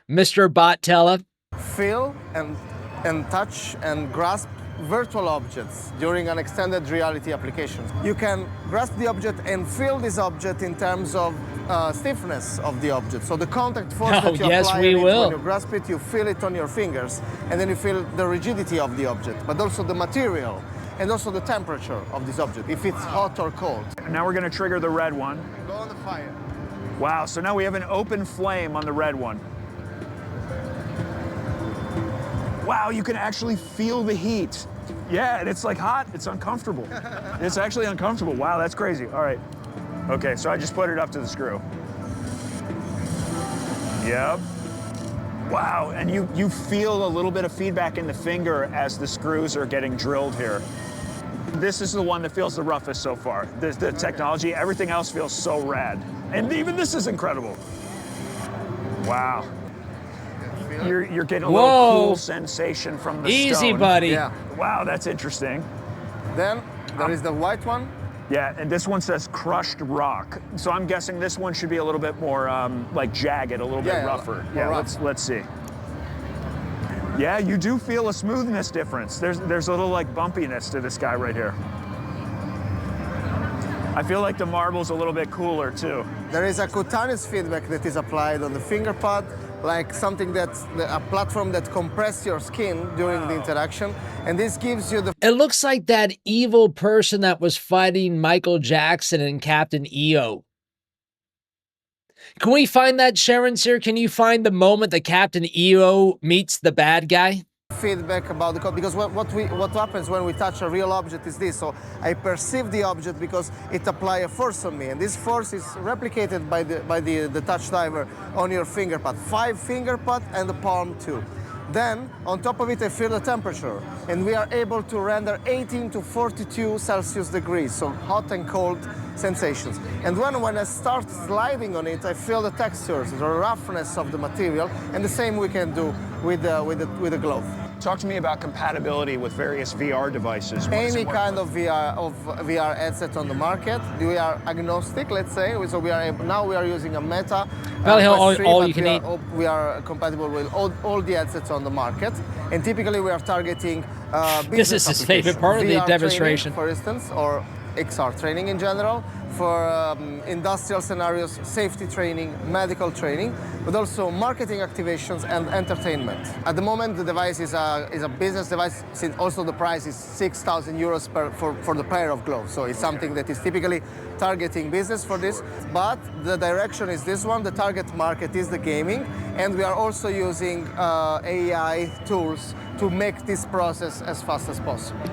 Mr. Bottella. Feel and touch and grasp virtual objects during an extended reality application. You can grasp the object and feel this object in terms of stiffness of the object. So the contact force that you apply when you grasp it, you feel it on your fingers, and then you feel the rigidity of the object, but also the material. And also the temperature of this object, if it's hot or cold. And now we're gonna trigger the red one. Go on the fire. Wow, so now we have an open flame on the red one. Wow, you can actually feel the heat. Yeah, and it's like hot, it's uncomfortable. It's actually uncomfortable. Wow, that's crazy. All right. Okay, so I just put it up to the screw. Yep. Wow, and you feel a little bit of feedback in the finger as the screws are getting drilled here. This is the one that feels the roughest so far. The technology, everything else feels so rad. And even this is incredible. Wow. You're getting a little cool sensation from the stone. Easy, buddy. Yeah. Wow, that's interesting. Then there is the white one. Yeah, and this one says crushed rock. So I'm guessing this one should be a little bit more like jagged, a little bit rougher. Yeah, let's see. Yeah, you do feel a smoothness difference. There's a little like bumpiness to this guy right here. I feel like the marble's a little bit cooler too. There is a cutaneous feedback that is applied on the finger pad, like something that's a platform that compresses your skin during the interaction, and this gives you the... It looks like that evil person that was fighting Michael Jackson and Captain EO. Can we find that, Sharon, sir? Can you find the moment that Captain EO meets the bad guy? Feedback about the code, because what happens when we touch a real object is this. So I perceive the object because it applies a force on me, and this force is replicated by the touch diver on your finger pad. 5 finger pad and the palm too. Then on top of it I feel the temperature, and we are able to render 18 to 42 Celsius degrees, so hot and cold sensations. And when I start sliding on it, I feel the textures, the roughness of the material, and the same we can do with the glove. Talk to me about compatibility with various VR devices. Any kind of VR headset on the market. We are agnostic, let's say. So we are now we are using a Meta. All you can eat. We are compatible with all the headsets on the market, and typically we are targeting. This is his favorite part of the demonstration, for instance, or XR training in general, for industrial scenarios, safety training, medical training, but also marketing activations and entertainment. At the moment, the device is a business device, since also the price is 6,000 euros for the pair of gloves. So it's something that is typically targeting business for this, but the direction is this one. The target market is the gaming, and we are also using AI tools to make this process as fast as possible.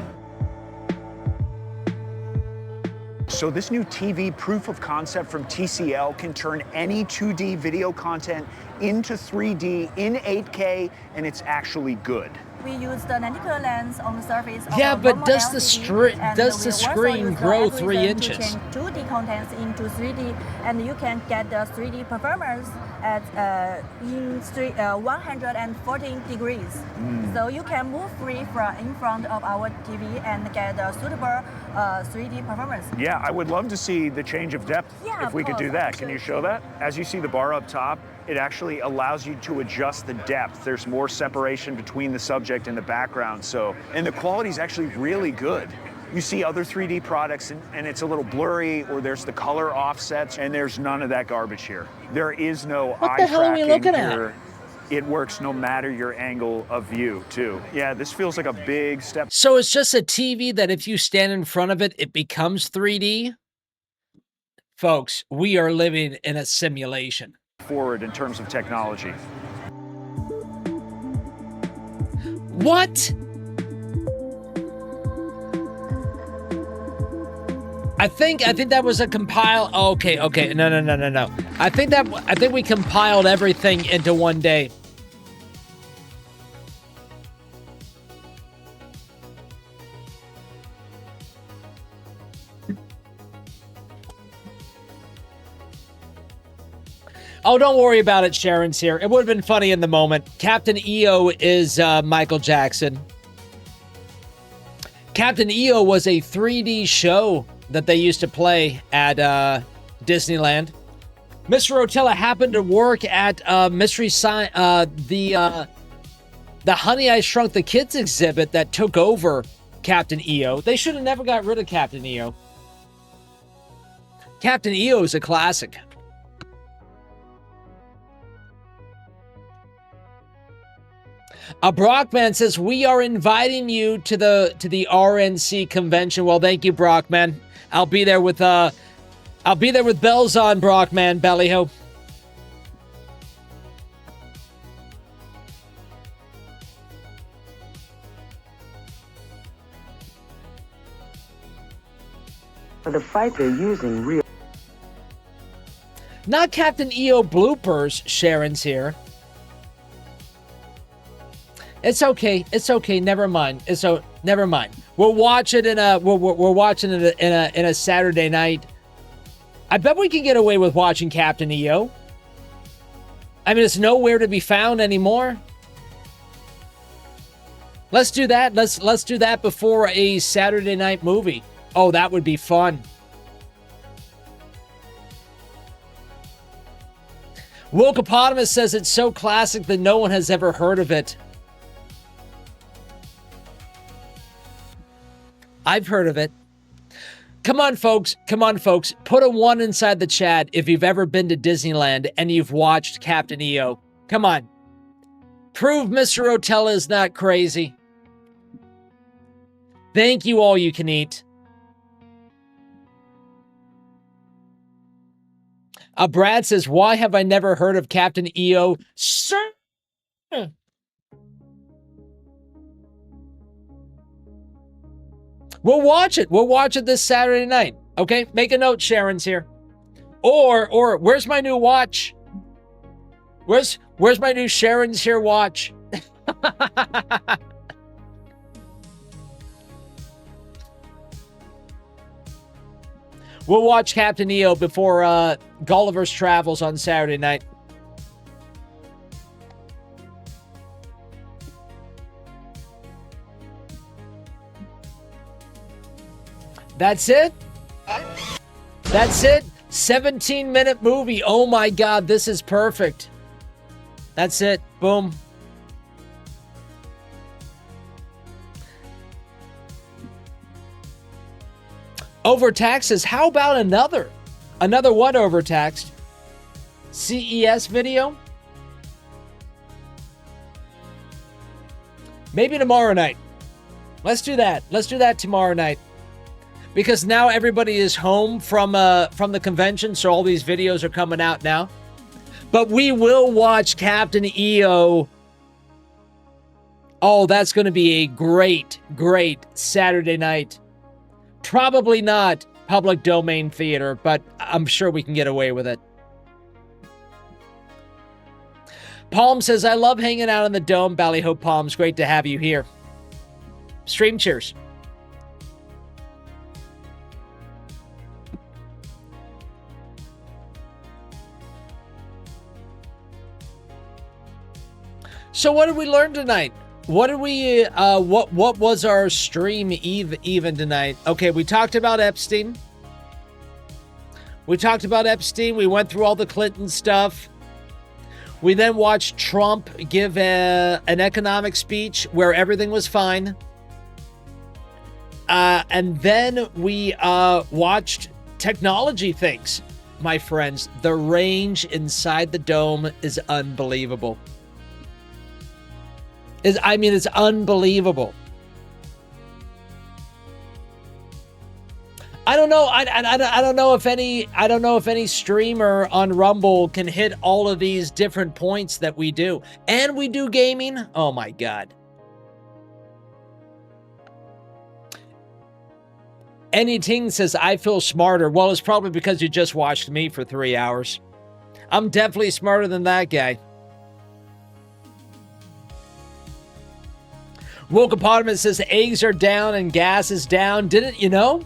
So this new TV proof of concept from TCL can turn any 2D video content into 3D in 8K, and it's actually good. We use the lenticular lens on the surface of Yeah, a but normal does the LCD, and does the we also screen use the grow 3 algorithm to inches? change 2D contents into 3D, and you can get the 3D performance at 114 degrees. So you can move free from in front of our TV and get a suitable 3D performance. Yeah, I would love to see the change of depth Yeah, if we of could do course, that. Can you show that? As you see the bar up top, it actually allows you to adjust the depth. There's more separation between the subject and the background. And the quality is actually really good. You see other 3D products and it's a little blurry, or there's the color offsets, and there's none of that garbage here. There is no eye the hell are we tracking looking at? here. It works no matter your angle of view, too. Yeah, this feels like a big step So it's just a TV that if you stand in front of it, it becomes 3D? Folks, we are living in a simulation. forward in terms of technology. What? I think that was a compile. Oh, okay. No. I think we compiled everything into one day. Oh, don't worry about it. Sharon's here. It would have been funny in the moment. Captain EO is Michael Jackson. Captain EO was a 3D show that they used to play at Disneyland. Mr. Rotella happened to work at Mystery Science, the Honey I Shrunk the Kids exhibit that took over Captain EO. They should have never got rid of Captain EO. Captain EO is a classic. Brockman says, we are inviting you to the RNC convention. Well, thank you, Brockman. I'll be there with bells on, Brockman, Bellyho. For the fight, they're using real. Not Captain EO bloopers. Sharon's here. It's okay. It's okay. Never mind. Never mind. We'll watch it we're watching it in a Saturday night. I bet we can get away with watching Captain EO. I mean, it's nowhere to be found anymore. Let's do that. Let's do that before a Saturday night movie. Oh, that would be fun. Wokepotamus says it's so classic that no one has ever heard of it. I've heard of it. Come on, folks. Put a 1 inside the chat if you've ever been to Disneyland and you've watched Captain EO. Come on. Prove Mr. Rotella is not crazy. Thank you, all you can eat. Brad says, why have I never heard of Captain EO? Sir. We'll watch it. We'll watch it this Saturday night. Okay? Make a note, Sharon's here. Or where's my new watch? Where's my new Sharon's here watch? We'll watch Captain EO before Gulliver's Travels on Saturday night. That's it? That's it? 17-minute movie. Oh my God, this is perfect. That's it. Boom. Overtaxed says, how about another what overtaxed? CES video? Maybe tomorrow night. Let's do that. Let's do that tomorrow night. Because now everybody is home from the convention, so all these videos are coming out now. But we will watch Captain EO. Oh, that's going to be a great, great Saturday night. Probably not public domain theater, but I'm sure we can get away with it. Palm says, I love hanging out in the Dome. Ballyhope Palms, great to have you here. Stream cheers. So what did we learn tonight? What did we, what was our stream even tonight? Okay, we talked about Epstein. We talked about Epstein. We went through all the Clinton stuff. We then watched Trump give an economic speech where everything was fine. And then we watched technology things, my friends. The range inside the Dome is unbelievable. It's unbelievable. I don't know. I don't know if any streamer on Rumble can hit all of these different points that we do. And we do gaming. Oh my God. Anything says I feel smarter. Well, it's probably because you just watched me for 3 hours. I'm definitely smarter than that guy. Wokeapotamus says eggs are down and gas is down. Didn't you know?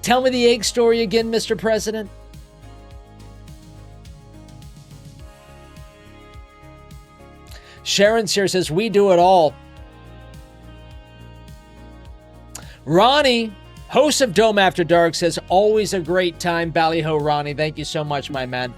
Tell me the egg story again, Mr. President. Sharon here says, we do it all. Ronnie, host of Dome After Dark, says, always a great time. Ballyho, Ronnie. Thank you so much, my man.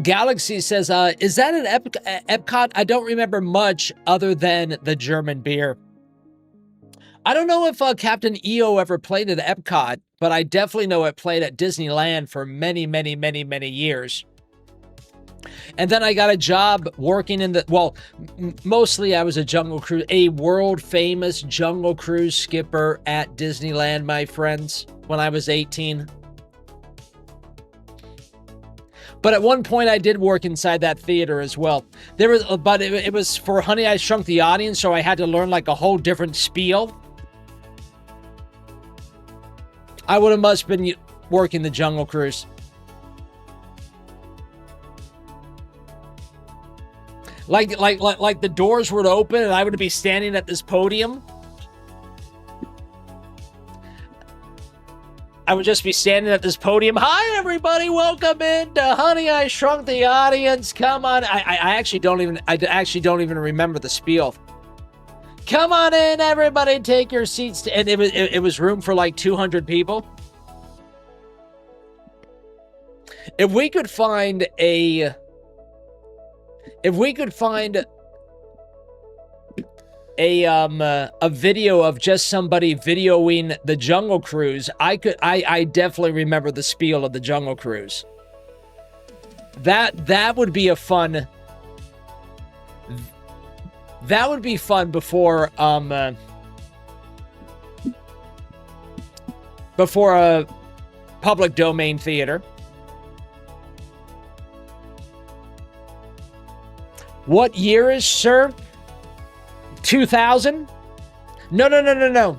Galaxy says, is that an Epcot? I don't remember much other than the German beer. I don't know if Captain EO ever played at Epcot, but I definitely know it played at Disneyland for many, many, many, many years. And then I got a job working in the, well, mostly I was a world famous Jungle Cruise skipper at Disneyland, my friends, when I was 18. But at one point I did work inside that theater as well. But it was for Honey, I Shrunk the Audience, so I had to learn like a whole different spiel. I would have must been working the Jungle Cruise. Like the doors would open and I would be standing at this podium. I would just be standing at this podium. Hi, everybody. Welcome in to Honey, I Shrunk the Audience. Come on. I actually don't even remember the spiel. Come on in, everybody. Take your seats. And it was room for like 200 people. If we could find a video of just somebody videoing the Jungle Cruise, I definitely remember the spiel of the Jungle Cruise. That would be a fun. That would be fun before a public domain theater. What year is, sir? 2000? No.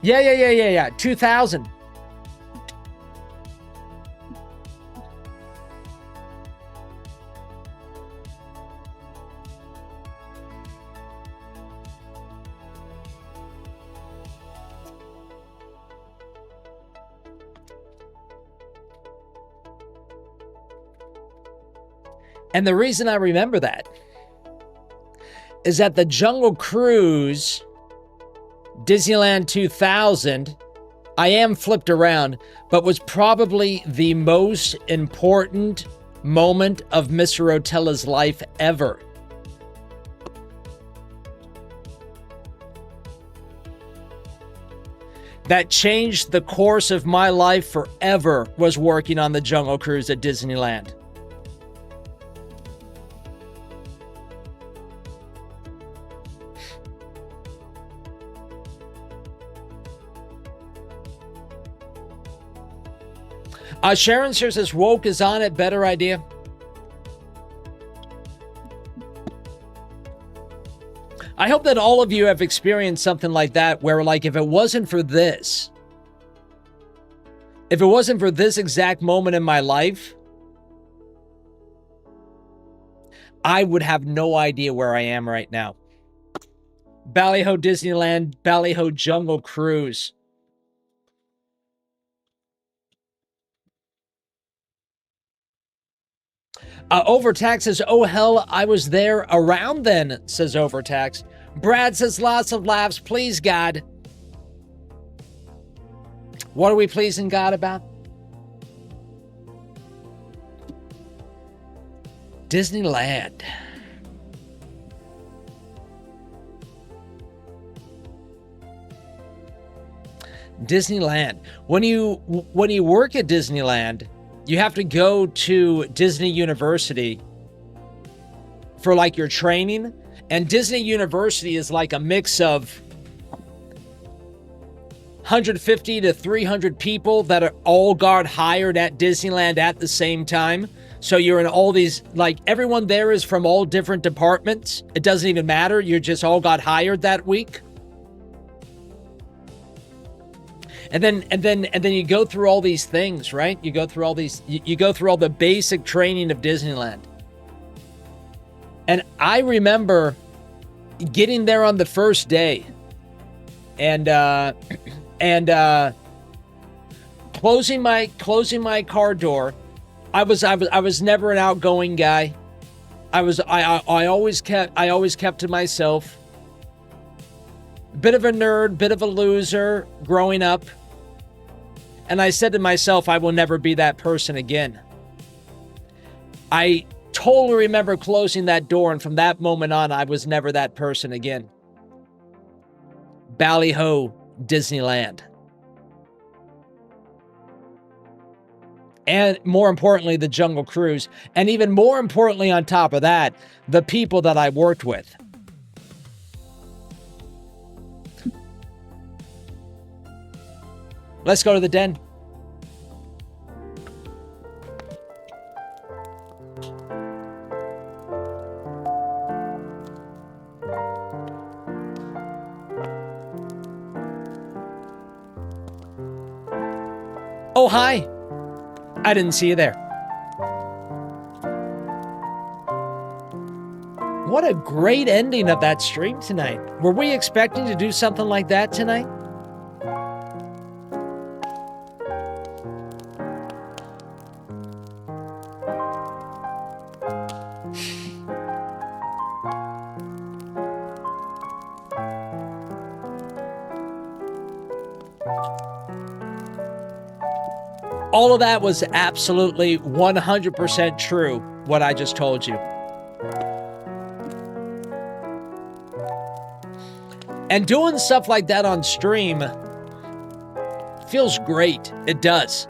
Yeah. 2000. And the reason I remember that is that the Jungle Cruise, Disneyland 2000, I am flipped around, but was probably the most important moment of Miss Rotella's life ever. That changed the course of my life forever was working on the Jungle Cruise at Disneyland. Sharon says, woke is on it. Better idea. I hope that all of you have experienced something like that where, like, if it wasn't for this exact moment in my life, I would have no idea where I am right now. Ballyho Disneyland, Ballyho Jungle Cruise. Overtax says, oh hell, I was there around then, says Overtax. Brad says, lots of laughs, please God. What are we pleasing God about? Disneyland. Disneyland. When you work at Disneyland, you have to go to Disney University for like your training. And Disney University is like a mix of 150 to 300 people that are all got hired at Disneyland at the same time. So you're in all these, like, everyone there is from all different departments. It doesn't even matter. You just all got hired that week. And then you go through all these things, right? You go through all these, you go through all the basic training of Disneyland. And I remember getting there on the first day and closing my car door. I was never an outgoing guy. I always kept to myself. Bit of a nerd, bit of a loser growing up. And I said to myself, I will never be that person again. I totally remember closing that door, and from that moment on, I was never that person again. Ballyho Disneyland. And more importantly, the Jungle Cruise. And even more importantly, on top of that, the people that I worked with. Let's go to the den. Oh, hi. I didn't see you there. What a great ending of that stream tonight. Were we expecting to do something like that tonight? All of that was absolutely 100% true, what I just told you. And doing stuff like that on stream feels great. It does.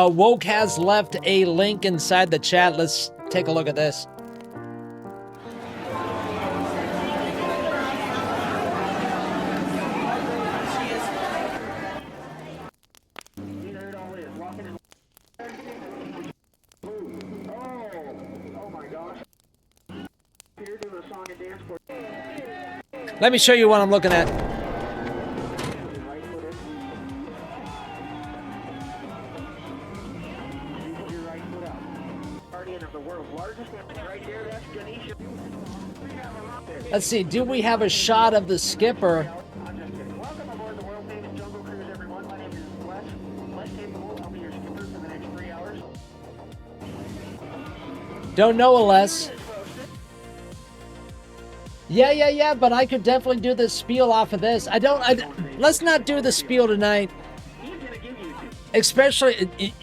Woke has left a link inside the chat. Let's take a look at this. Let me show you what I'm looking at. Let's see, do we have a shot of the skipper? Don't know, Les. Yeah, but I could definitely do the spiel off of this. Let's not do the spiel tonight. Especially,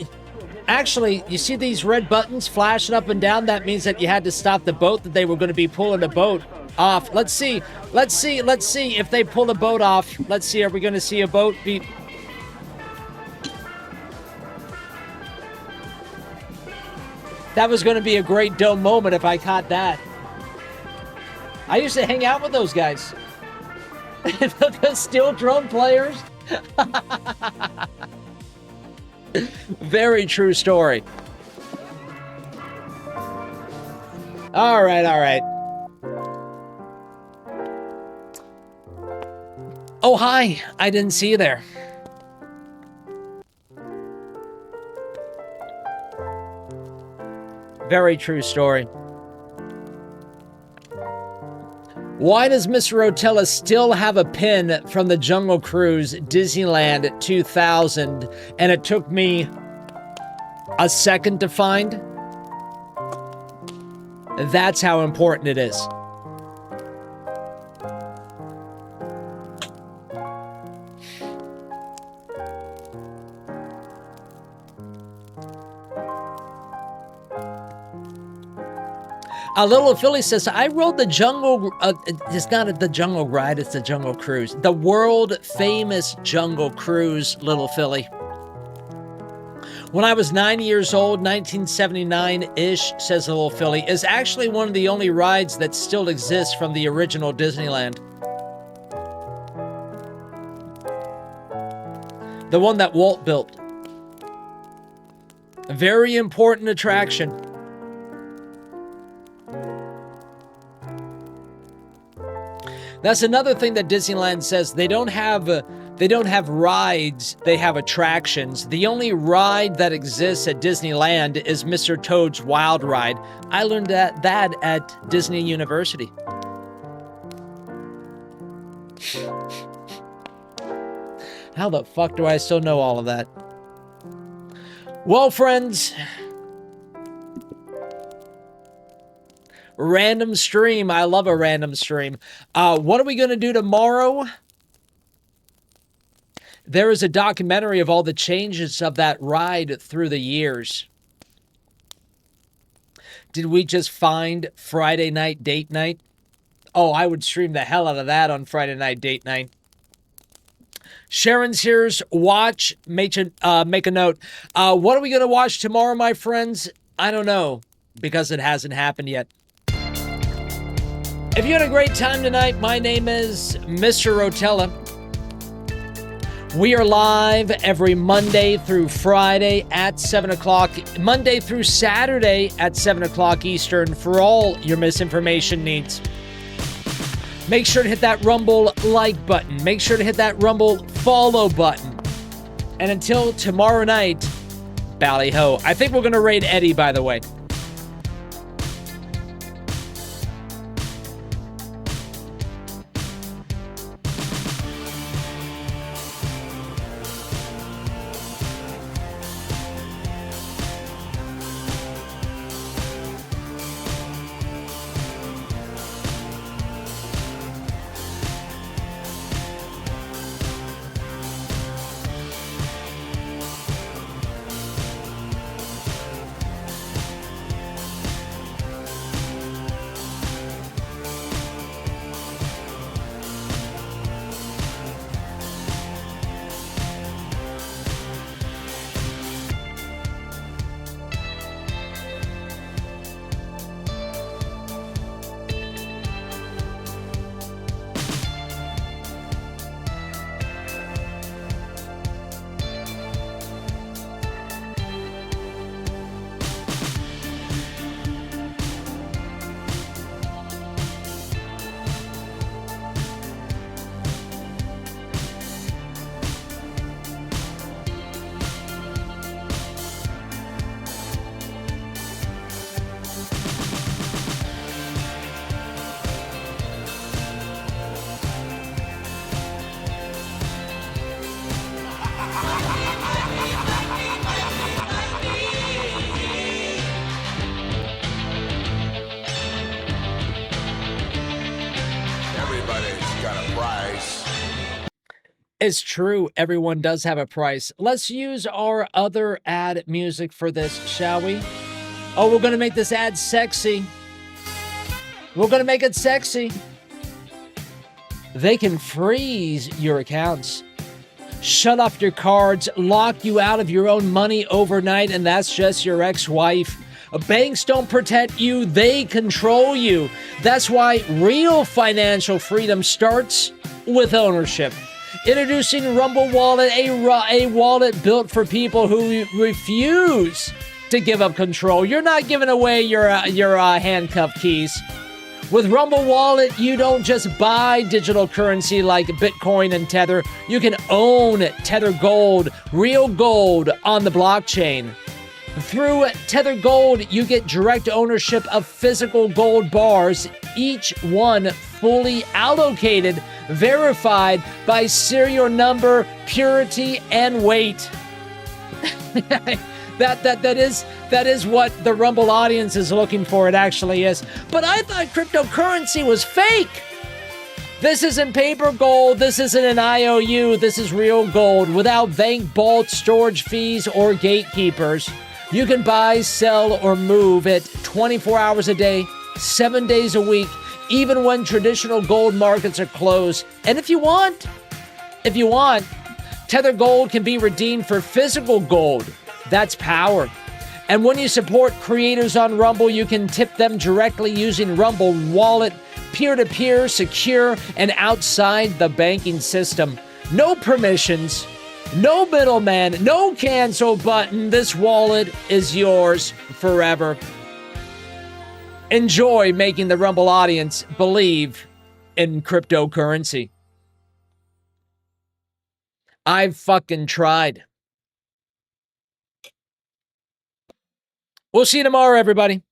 actually, you see these red buttons flashing up and down? That means that you had to stop the boat, that they were going to be pulling the boat off. Let's see if they pull the boat off. Let's see, are we going to see a boat be... That was going to be a great dome moment if I caught that. I used to hang out with those guys. The steel drum players. Very true story. All right, all right. Oh, hi. I didn't see you there. Very true story. Why does Mr. Rotella still have a pin from the Jungle Cruise Disneyland 2000 and it took me a second to find? That's how important it is. A little Philly says, I rode the Jungle, it's not the Jungle Ride, it's the Jungle Cruise. The world famous Jungle Cruise, Little Philly. When I was 9 years old, 1979-ish, says Little Philly, is actually one of the only rides that still exists from the original Disneyland. The one that Walt built. A very important attraction. That's another thing that Disneyland says. They don't have rides, they have attractions. The only ride that exists at Disneyland is Mr. Toad's Wild Ride. I learned that at Disney University. How the fuck do I still know all of that? Well, friends, random stream. I love a random stream. What are we going to do tomorrow? There is a documentary of all the changes of that ride through the years. Did we just find Friday night date night? Oh, I would stream the hell out of that on Friday night date night. Sharon's here's watch. Make a note. What are we going to watch tomorrow, my friends? I don't know, because it hasn't happened yet. If you had a great time tonight, my name is Mr. Rotella. We are live every Monday through Friday at 7 o'clock, Monday through Saturday at 7 o'clock Eastern for all your misinformation needs. Make sure to hit that Rumble like button. Make sure to hit that Rumble follow button. And until tomorrow night, bally-ho. I think we're going to raid Eddie, by the way. It's true. Everyone does have a price. Let's use our other ad music for this, shall we? Oh, we're going to make this ad sexy. We're going to make it sexy. They can freeze your accounts, shut off your cards, lock you out of your own money overnight, and that's just your ex-wife. Banks don't protect you, they control you. That's why real financial freedom starts with ownership. Introducing Rumble Wallet, a wallet built for people who refuse to give up control. You're not giving away your handcuff keys. With Rumble Wallet, you don't just buy digital currency like Bitcoin and Tether. You can own Tether Gold, real gold on the blockchain. Through Tether Gold, you get direct ownership of physical gold bars, each one fully allocated, verified by serial number, purity, and weight. That is what the Rumble audience is looking for. It actually is. But I thought cryptocurrency was fake. This isn't paper gold. This isn't an IOU. This is real gold without bank vault storage fees or gatekeepers. You can buy, sell, or move it 24 hours a day, 7 days a week, even when traditional gold markets are closed. And if you want, Tether Gold can be redeemed for physical gold. That's power. And when you support creators on Rumble, you can tip them directly using Rumble Wallet, peer-to-peer, secure, and outside the banking system. No permissions, no middleman, no cancel button. This wallet is yours forever. Enjoy making the Rumble audience believe in cryptocurrency. I've fucking tried. We'll see you tomorrow, everybody.